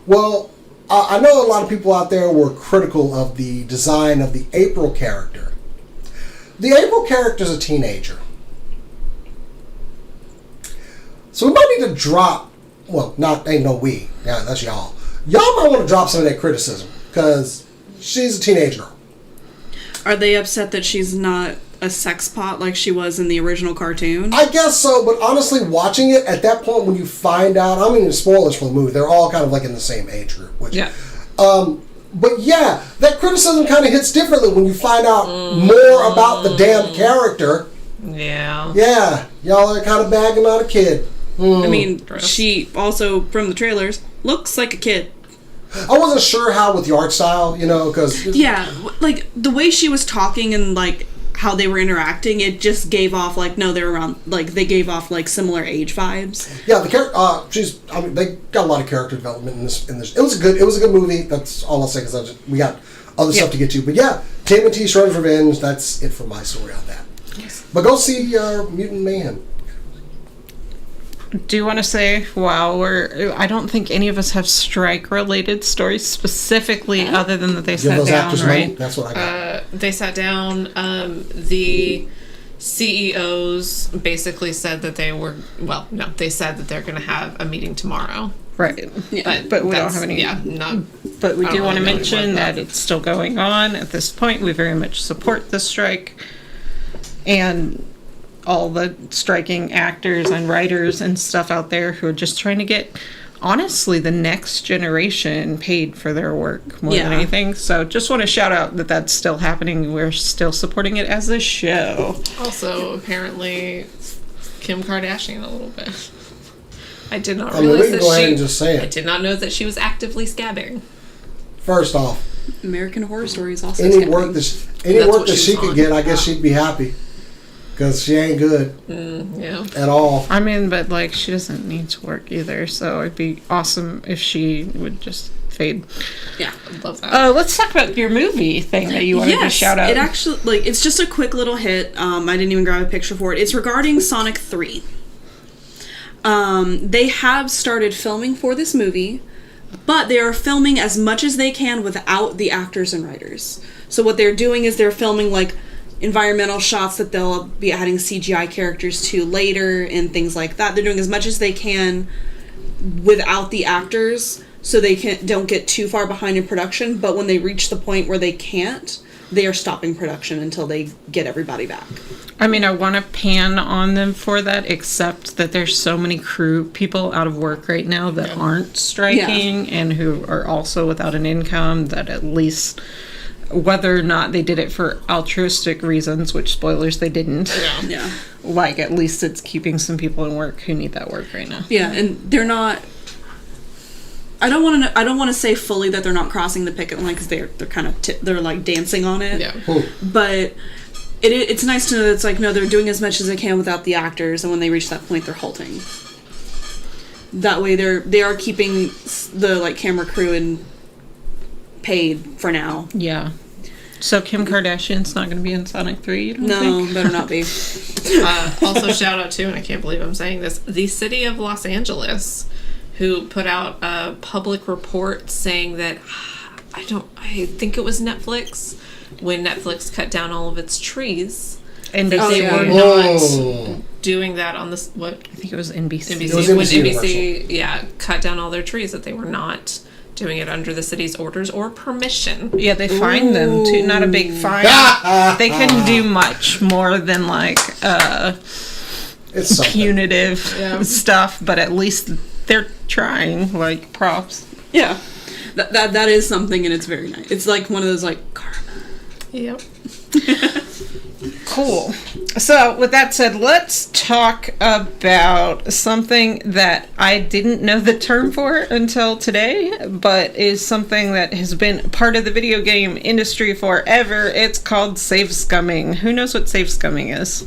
Well, I know a lot of people out there were critical of the design of the April character. The April character is a teenager. So we might need to drop, ain't no we, yeah, that's y'all. Y'all might want to drop some of that criticism, because she's a teenage girl. Are they upset that she's not a sex pot like she was in the original cartoon? I guess so, but honestly, watching it at that point when you find out, I mean, spoilers for the movie, they're all kind of in the same age group. Which, but yeah, that criticism kind of hits differently when you find out more about the damn character. Yeah. Yeah, y'all are kind of bagging on a kid. I mean, she also, from the trailers, looks like a kid. I wasn't sure how with the art style, because... Yeah, the way she was talking and, how they were interacting, it just gave off no, they're around they gave off similar age vibes. Yeah, the character. They got a lot of character development in this. It was a good movie. That's all I'll say because we got other stuff to get to. But yeah, TMNT Shredder's Revenge. That's it for my story on that. Yes. But go see Mutant Mayhem. Do you want to say, I don't think any of us have strike-related stories specifically, other than that they Give sat those down, actors right? money. That's what I got. They sat down. The CEOs basically said that they said that they're going to have a meeting tomorrow. Right. Yeah. But we don't have any. Yeah, not. But we I do don't want to really know mention anymore that about it's still going on at this point. We very much support the strike. And all the striking actors and writers and stuff out there who are just trying to get honestly, the next generation paid for their work more than Yeah. anything. So just want to shout out that that's still happening. We're still supporting it as a show. Also, apparently, Kim Kardashian a little bit. I did not I mean, we realize can that go ahead she. and just say I it. did not know that she was actively scabbing. First off, American Horror Stories also. any scamming. work That's work what that she she was could on. get, I guess she'd be happy. Because she ain't good Yeah. at all. I mean, but like, she doesn't need to work either. So it'd be awesome if she would just fade. Yeah. I love that. Let's talk about your movie thing that you wanted to shout out. It actually, like, it's just a quick little hit. I didn't even grab a picture for it. It's regarding Sonic 3. They have started filming for this movie, but they are filming as much as they can without the actors and writers. So what they're doing is they're filming, like, environmental shots that they'll be adding CGI characters to later and things like that. They're doing as much as they can without the actors so they don't get too far behind in production, but when they reach the point where they can't, they are stopping production until they get everybody back. I mean, I want to pan on them for that, except that there's so many crew people out of work right now that aren't striking and who are also without an income, that at least, whether or not they did it for altruistic reasons, which spoilers, they didn't. Yeah. Like, at least it's keeping some people in work who need that work right now. Yeah, and they're not. I don't want to say fully that they're not crossing the picket line because they're kind of they're like dancing on it. Yeah. But it's nice to know that it's like, no, they're doing as much as they can without the actors, and when they reach that point, they're halting. That way, they are keeping the like camera crew and paid for now. Yeah. So Kim Kardashian's not going to be in Sonic 3, you don't think? No, better not be. Also, shout out to, and I can't believe I'm saying this, the city of Los Angeles, who put out a public report saying that, I think it was Netflix, when Netflix cut down all of its trees, And that they were Whoa. not doing that on this, what? I think it was NBC. NBC. It was When NBC NBC, cut down all their trees, that they were not doing it under the city's orders or permission. Yeah, they fined them too. Not a big fine. They couldn't do much more than like It's something. punitive Yeah. stuff, but at least they're trying. Like, props. Yeah, that is something, and it's very nice. It's like one of those like karma. Yep. Cool. So, with that said, let's talk about something that I didn't know the term for until today, but is something that has been part of the video game industry forever. It's called save scumming. Who knows what save scumming is?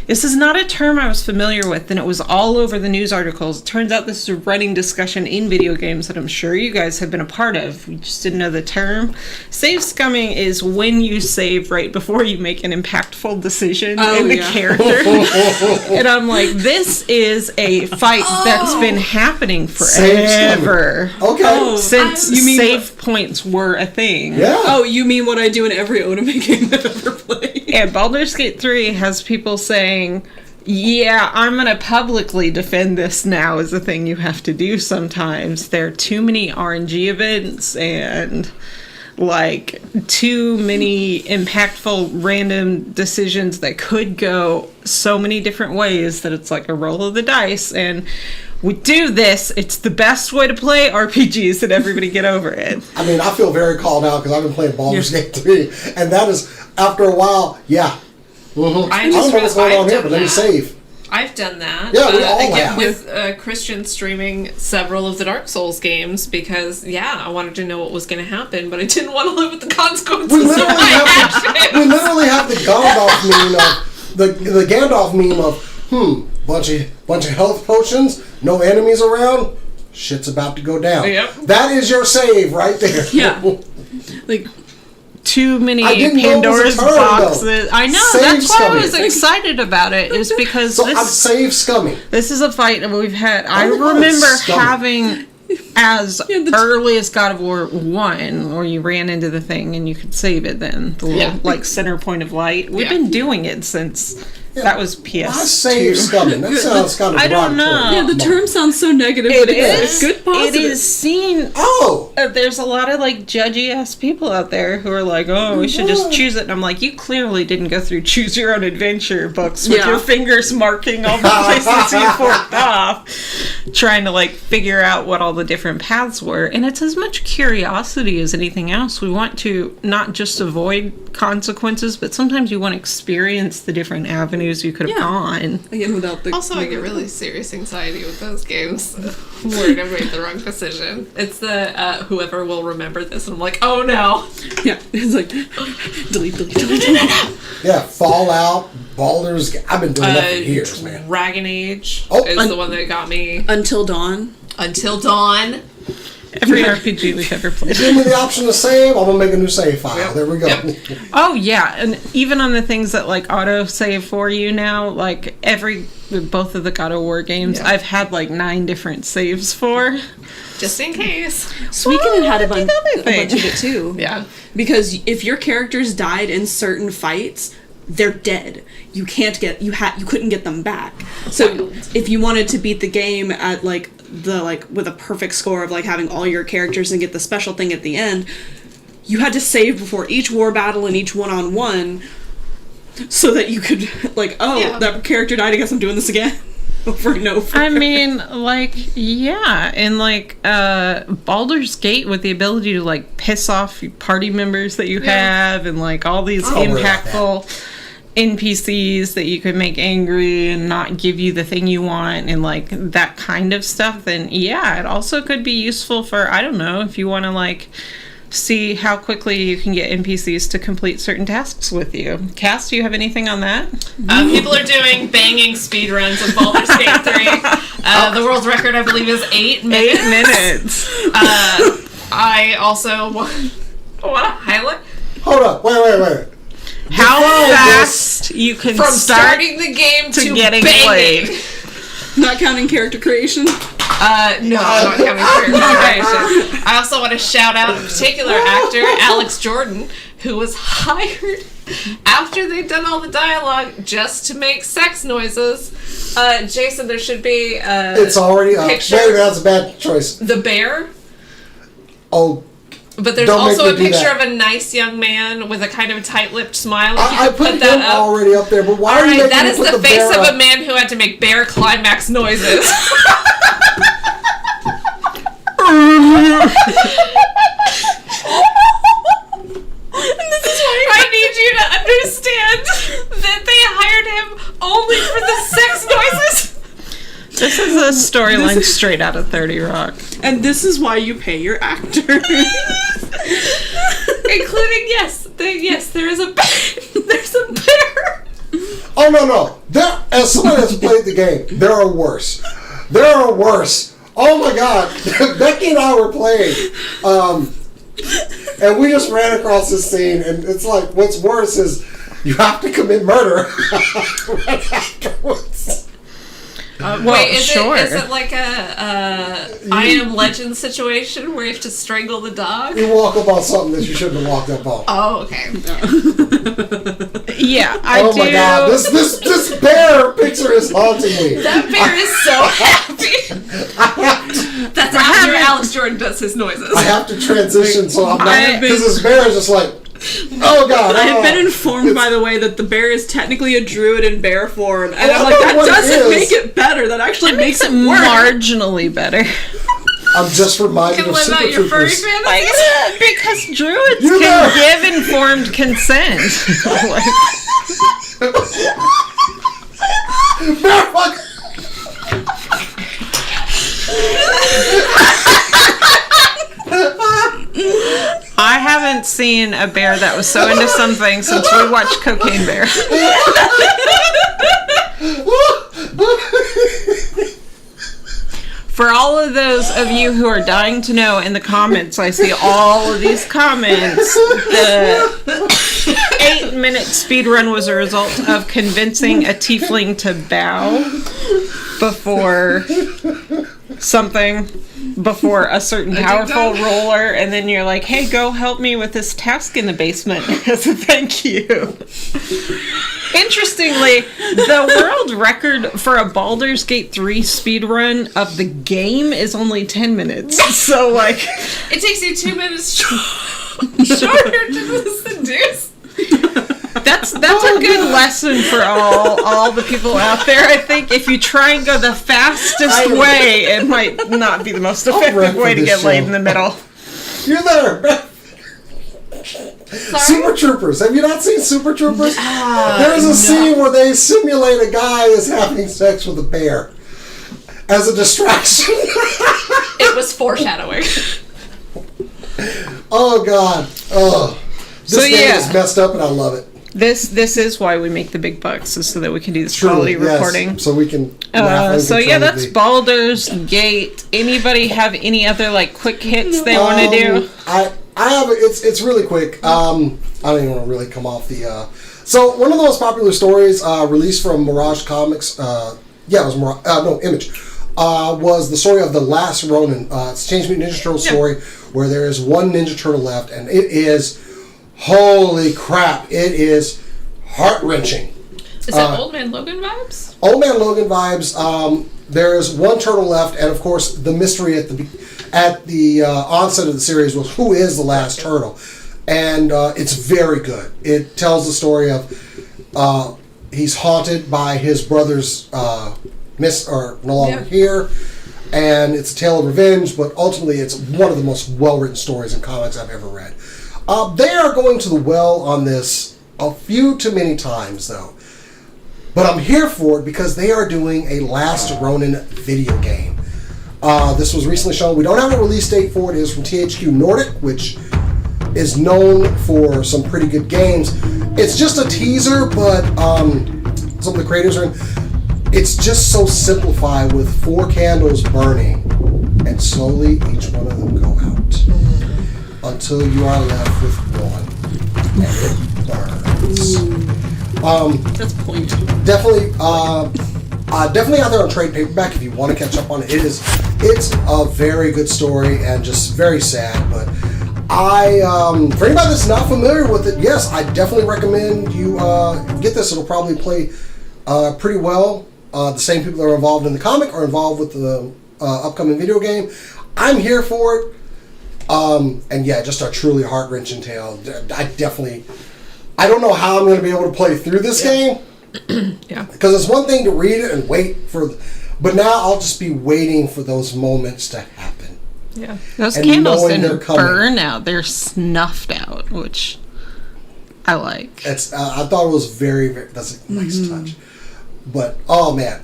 This is not a term I was familiar with, and it was all over the news articles. It turns out this is a running discussion in video games that I'm sure you guys have been a part of. We just didn't know the term. Save scumming is when you save right before you make an impactful decision in the character. And I'm like, this is a fight that's been happening forever. Okay. Since you mean save points were a thing. Yeah. Oh, you mean what I do in every Otome game I've ever played? And Baldur's Gate 3 has people saying, yeah, I'm going to publicly defend this now is a thing you have to do sometimes. There are too many RNG events and, like, too many impactful random decisions that could go so many different ways that it's like a roll of the dice. And we do this. It's the best way to play RPGs, and everybody get over it. I mean, I feel very called out because I've been playing Baldur's Gate 3, and that is, after a while, yeah. Mm-hmm. I don't know what's going on here, but let me save. I've done that. Yeah, we all again, have. with Christian streaming several of the Dark Souls games because, I wanted to know what was going to happen, but I didn't want to live with the consequences We of literally my actions. we literally have the Gandalf meme of the Gandalf meme of bunch of health potions, no enemies around, shit's about to go down. Yep. That is your save right there. Yeah. Like, Too many I didn't know it was Pandora's a term, boxes. though. I know, Save that's why I was scumming. excited about it, is because So I'm save scumming. this is a fight that we've had. I Oh my God, remember scum. having as early as God of War 1, where you ran into the thing and you could save it then. The little, like, center point of light. We've been doing it since that was PS2. Why save scumming? That sounds kind of I don't know. yeah, the term sounds so negative, It but it's is. a good positive. It is seen. Oh! There's a lot of like judgy ass people out there who are like, "Oh, we should just choose it." And I'm like, "You clearly didn't go through Choose Your Own Adventure books with Yeah. your fingers marking all the places you forked off." trying to like figure out what all the different paths were. And it's as much curiosity as anything else. We want to not just avoid consequences, but sometimes you want to experience the different avenues you could have gone. Again, without the... Also, I get really serious anxiety with those games where I made the wrong decision. It's the whoever will remember this, and I'm like, oh no. Yeah, it's like, delete. Yeah, Fallout, Baldur's... I've been doing that for years, man. Dragon Age Oh, is the one that got me. Until Dawn. Until Dawn. Every RPG we've ever played. Give me the option to save, I'm going to make a new save file. Yep. There we go. Yep. Oh yeah, and even on the things that like auto save for you now, like both of the God of War games, I've had like 9 different saves for. Just in case. Suikoden had a bunch of thing. it too. Yeah. Because if your characters died in certain fights, they're dead. You couldn't get them back. So if you wanted to beat the game at with a perfect score of like having all your characters and get the special thing at the end, you had to save before each war battle and each one-on-one so that you could that character died, I guess I'm doing this again. Over and over. I mean, and Baldur's Gate with the ability to like piss off party members that you have, and like all these impactful NPCs that you could make angry and not give you the thing you want, and like that kind of stuff. Then it also could be useful for, I don't know, if you want to like see how quickly you can get NPCs to complete certain tasks with you. Cass, do you have anything on that? People are doing banging speedruns of Baldur's Gate 3. The world record, I believe, is 8 minutes. 8 minutes. I also want to highlight... Hold up. Wait. How fast you can From start starting the game to getting banging. played. Not counting character creation. No, I'm not counting character creation. I also want to shout out a particular actor, Alex Jordan, who was hired after they'd done all the dialogue just to make sex noises. Jason, there should be It's already up. picture. Maybe that's a bad choice. The bear. Oh, But there's Don't make also me a do picture that. of a nice young man with a kind of tight-lipped smile. If you I could put put that him up. already up there, but why are you Alright, making that me is put the face bear of up? a man who had to make bear climax noises. I need you to understand that they hired him only for the sex noises. This is a storyline straight out of 30 Rock. And this is why you pay your actor. Including, there is a bear. There's a bear. Oh, no. As someone that's played the game, there are worse. Oh, my God. Becky and I were playing. And we just ran across this scene, and it's like, what's worse is you have to commit murder right afterwards. Wait, is it like a I Am Legend situation where you have to strangle the dog? You walk up on something that you shouldn't have walked up on. Oh, okay. Yeah, I do. Oh my God, this bear picture is haunting me. That bear is so happy. That's after Alex Jordan does his noises. I have to transition so I'm not, because this bear is just like, oh God. I have been informed, by the way, that the bear is technically a druid in bear form, and I'm like, that what it doesn't is. make it better. That actually makes it worse. Marginally better. I'm just reminded Can of live out Super your furry Troopers. fantasies. Because druids You can know. give informed consent. Bear fuck. I haven't seen a bear that was so into something since we watched Cocaine Bear. For all of those of you who are dying to know in the comments, I see all of these comments. The 8-minute speedrun was a result of convincing a tiefling to bow before something, before a certain powerful roller, and then you're like, hey, go help me with this task in the basement as a thank you. Interestingly, the world record for a Baldur's Gate 3 speedrun of the game is only 10 minutes. So, like... It takes you 2 minutes shorter to seduce. That's a good lesson for all the people out there. I think if you try and go the fastest way, it might not be the most effective way to get laid in the middle. You're there. Super Troopers. Have you not seen Super Troopers? There's a scene where they simulate a guy is having sex with a bear as a distraction. It was foreshadowing. Oh God. Oh. This game is messed up and I love it. This is why we make the big bucks, is so that we can do this quality recording. Yes, so we can. That's Baldur's Gate. Anybody have any other quick hits they want to do? I have. It's really quick. I don't even want to really come off the. So one of the most popular stories released from Mirage Comics. It was Image. Was the story of The Last Ronin. It's a Teenage Mutant Ninja Turtle story where there is one Ninja Turtle left, and it is. Holy crap! It is heart-wrenching. Is that Old Man Logan vibes? Old Man Logan vibes. There's one turtle left, and of course, the mystery at the onset of the series was who is the last turtle, and it's very good. It tells the story of he's haunted by his brother's no longer here, and it's a tale of revenge. But ultimately, it's one of the most well-written stories in comics I've ever read. They are going to the well on this a few too many times, though. But I'm here for it because they are doing a Last Ronin video game. This was recently shown. We don't have a release date for it. It is from THQ Nordic, which is known for some pretty good games. It's just a teaser, but some of the creators are in. It's just so simplified with 4 candles burning, and slowly each one of them go out. Until you are left with one, and it burns. That's pointy. Definitely out there on trade paperback if you want to catch up on it. It's a very good story and just very sad. But for anybody that's not familiar with it, yes, I definitely recommend you get this. It'll probably play pretty well. The same people that are involved in the comic are involved with the upcoming video game. I'm here for it. Just a truly heart-wrenching tale. I don't know how I'm going to be able to play through this game. Because it's one thing to read it and wait for, but now I'll just be waiting for those moments to happen. Yeah. Those candles didn't burn out. They're snuffed out, which I like. I thought it was very, very, that's a nice touch. But, oh man.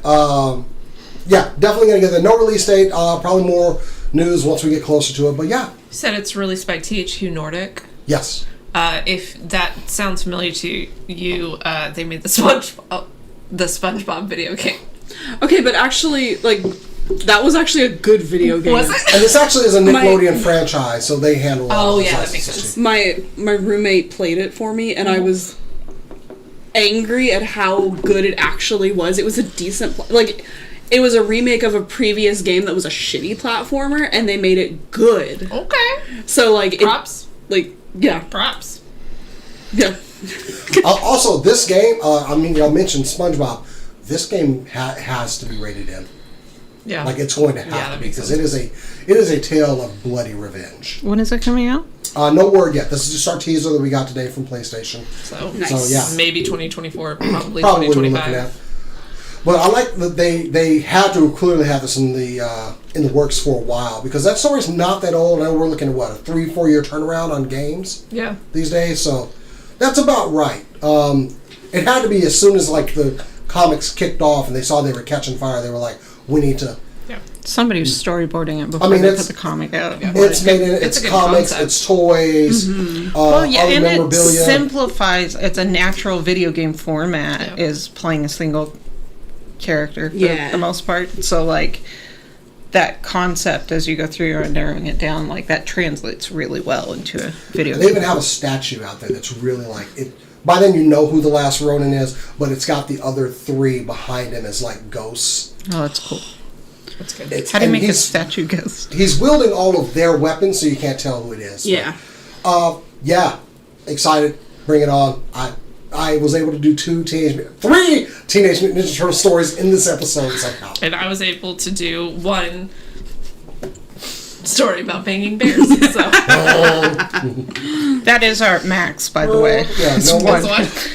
Definitely going to get there. No release date. Probably more news once we get closer to it, but yeah. You said it's released by THQ Nordic. Yes. If that sounds familiar to you, they made the SpongeBob video game. Okay, but actually, that was actually a good video game. Was it? And this actually is a Nickelodeon franchise, so they handle all those that makes sense. My roommate played it for me, and I was angry at how good it actually was. It was a decent it was a remake of a previous game that was a shitty platformer, and they made it good. Okay. So, props. Props. Yeah. Also, this game, y'all mentioned SpongeBob. This game has to be rated M. Yeah. It's going to have to be, because it is a tale of bloody revenge. When is it coming out? No word yet. This is just our teaser that we got today from PlayStation. So, nice. So yeah. Maybe 2024, probably we're looking 2025. at. But I like that they had to clearly have this in the works for a while, because that story's not that old. Now we're looking at a 3-4 year turnaround on games these days, so that's about right. It had to be as soon as the comics kicked off and they saw they were catching fire. They were like, we need to. Yeah. Somebody was storyboarding it before they put the comic out. Yeah. It's made it's comics, concept. It's toys, other and memorabilia. It simplifies. It's a natural video game format. Is playing a single character for the most part. So that concept, as you go through and narrowing it down, that translates really well into a video game. They even have a statue out there that's really it. By then you know who the last Ronin is, but it's got the other 3 behind him as ghosts. Oh, that's cool. That's good. How do you make a statue ghost? He's wielding all of their weapons, so you can't tell who it is. Yeah. But, excited. Bring it on. I was able to do 3 Teenage Mutant Ninja Turtle stories in this episode somehow. And I was able to do 1 story about banging bears. So That is our max, by the way. Yeah, that's one.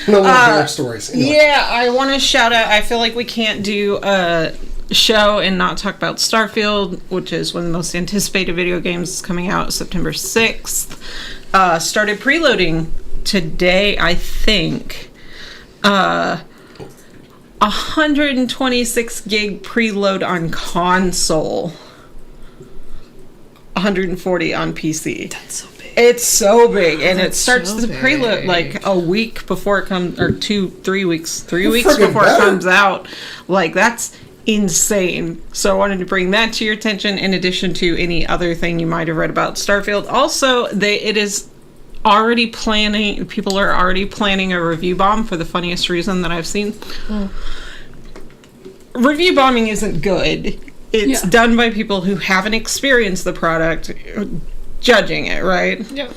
no more bear stories. Anyway. Yeah, I want to shout out. I feel like we can't do a show and not talk about Starfield, which is one of the most anticipated video games coming out September 6th. Started preloading today, I think. 126 gig preload on console. 140 on PC. That's so big. It's so big, and it That's starts so the preload big. like a week before it comes, or 3 weeks Friggin' before it better. comes out. Like, that's insane. So I wanted to bring that to your attention, in addition to any other thing you might have read about Starfield. Also, it is already planning. People are already planning a review bomb for the funniest reason that I've seen. Review bombing isn't good. It's Yeah. done by people who haven't experienced the product, judging it, right? Yep.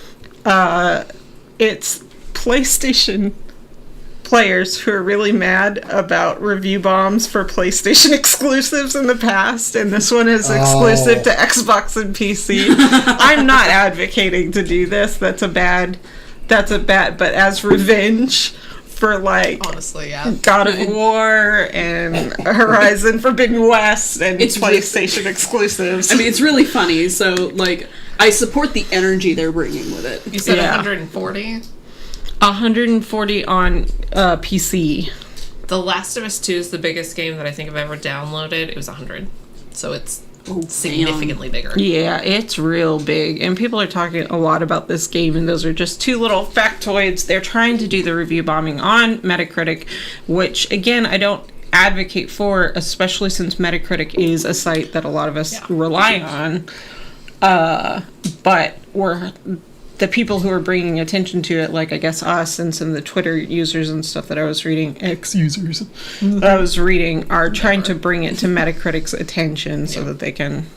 It's PlayStation players who are really mad about review bombs for PlayStation exclusives in the past, and this one is exclusive to Xbox and PC. I'm not advocating to do this. That's a bad, but as revenge for, like, Honestly, yeah. God of War and Horizon Forbidden West and It's PlayStation exclusives. I mean, it's really funny. So, like, I support the energy they're bringing with it. You said Yeah. 140. 140 on PC. The Last of Us 2 is the biggest game that I think I've ever downloaded. It was 100. So it's significantly bigger. Yeah, it's real big. And people are talking a lot about this game, and those are just two little factoids. They're trying to do the review bombing on Metacritic, which, again, I don't advocate for, especially since Metacritic is a site that a lot of us rely on. But the people who are bringing attention to it, like, I guess, us and some of the Twitter users and stuff that I was reading, ex-users, that I was reading, are trying to bring it to Metacritic's attention so that they can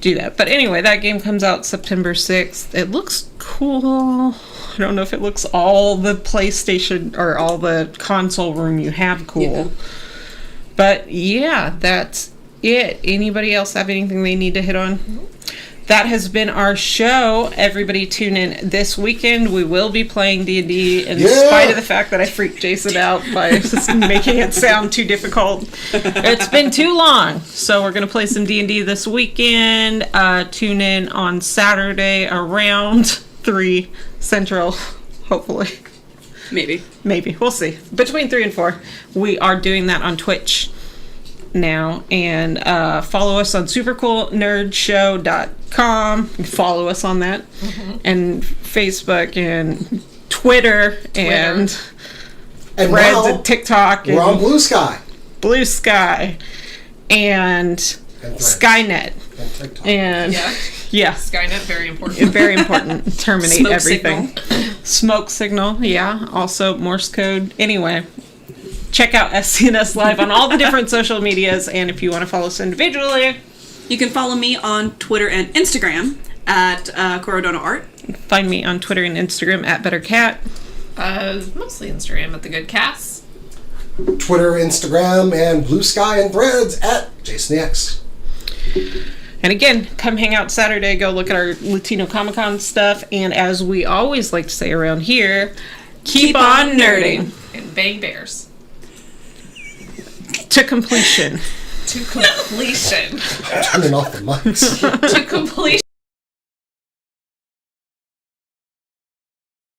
do that. But anyway, that game comes out September 6th. It looks cool. I don't know if it looks all the PlayStation or all the console room you have cool. Yeah. But yeah, that's it. Anybody else have anything they need to hit on? That has been our show. Everybody tune in this weekend. We will be playing D&D in spite of the fact that I freaked Jason out by just making it sound too difficult. It's been too long. So we're going to play some D&D this weekend. Tune in on Saturday around 3 Central, hopefully. Maybe. Maybe. We'll see. Between 3 and 4. We are doing that on Twitch now, and follow us on supercoolnerdshow.com. Follow us on that, and Facebook and Twitter. and And Threads now, and TikTok we're on and Blue Sky. Blue Sky and Threads. Skynet And TikTok. and Yeah. Skynet, very important. very important. Terminate Smoke everything. Smoke signal, yeah. Also Morse code. Anyway, check out SCNS Live on all the different social medias, and if you want to follow us individually, You can follow me on Twitter and Instagram at Corodona Art. find me on Twitter and Instagram at BetterCat. Mostly Instagram at The Good Cast. Twitter, Instagram, and Blue Sky and Threads at JasonX. And again, come hang out Saturday, go look at our Latino Comic-Con stuff, and as we always like to say around here, keep on nerding. And bang bears. To completion. To completion. Turning off the mics. To completion.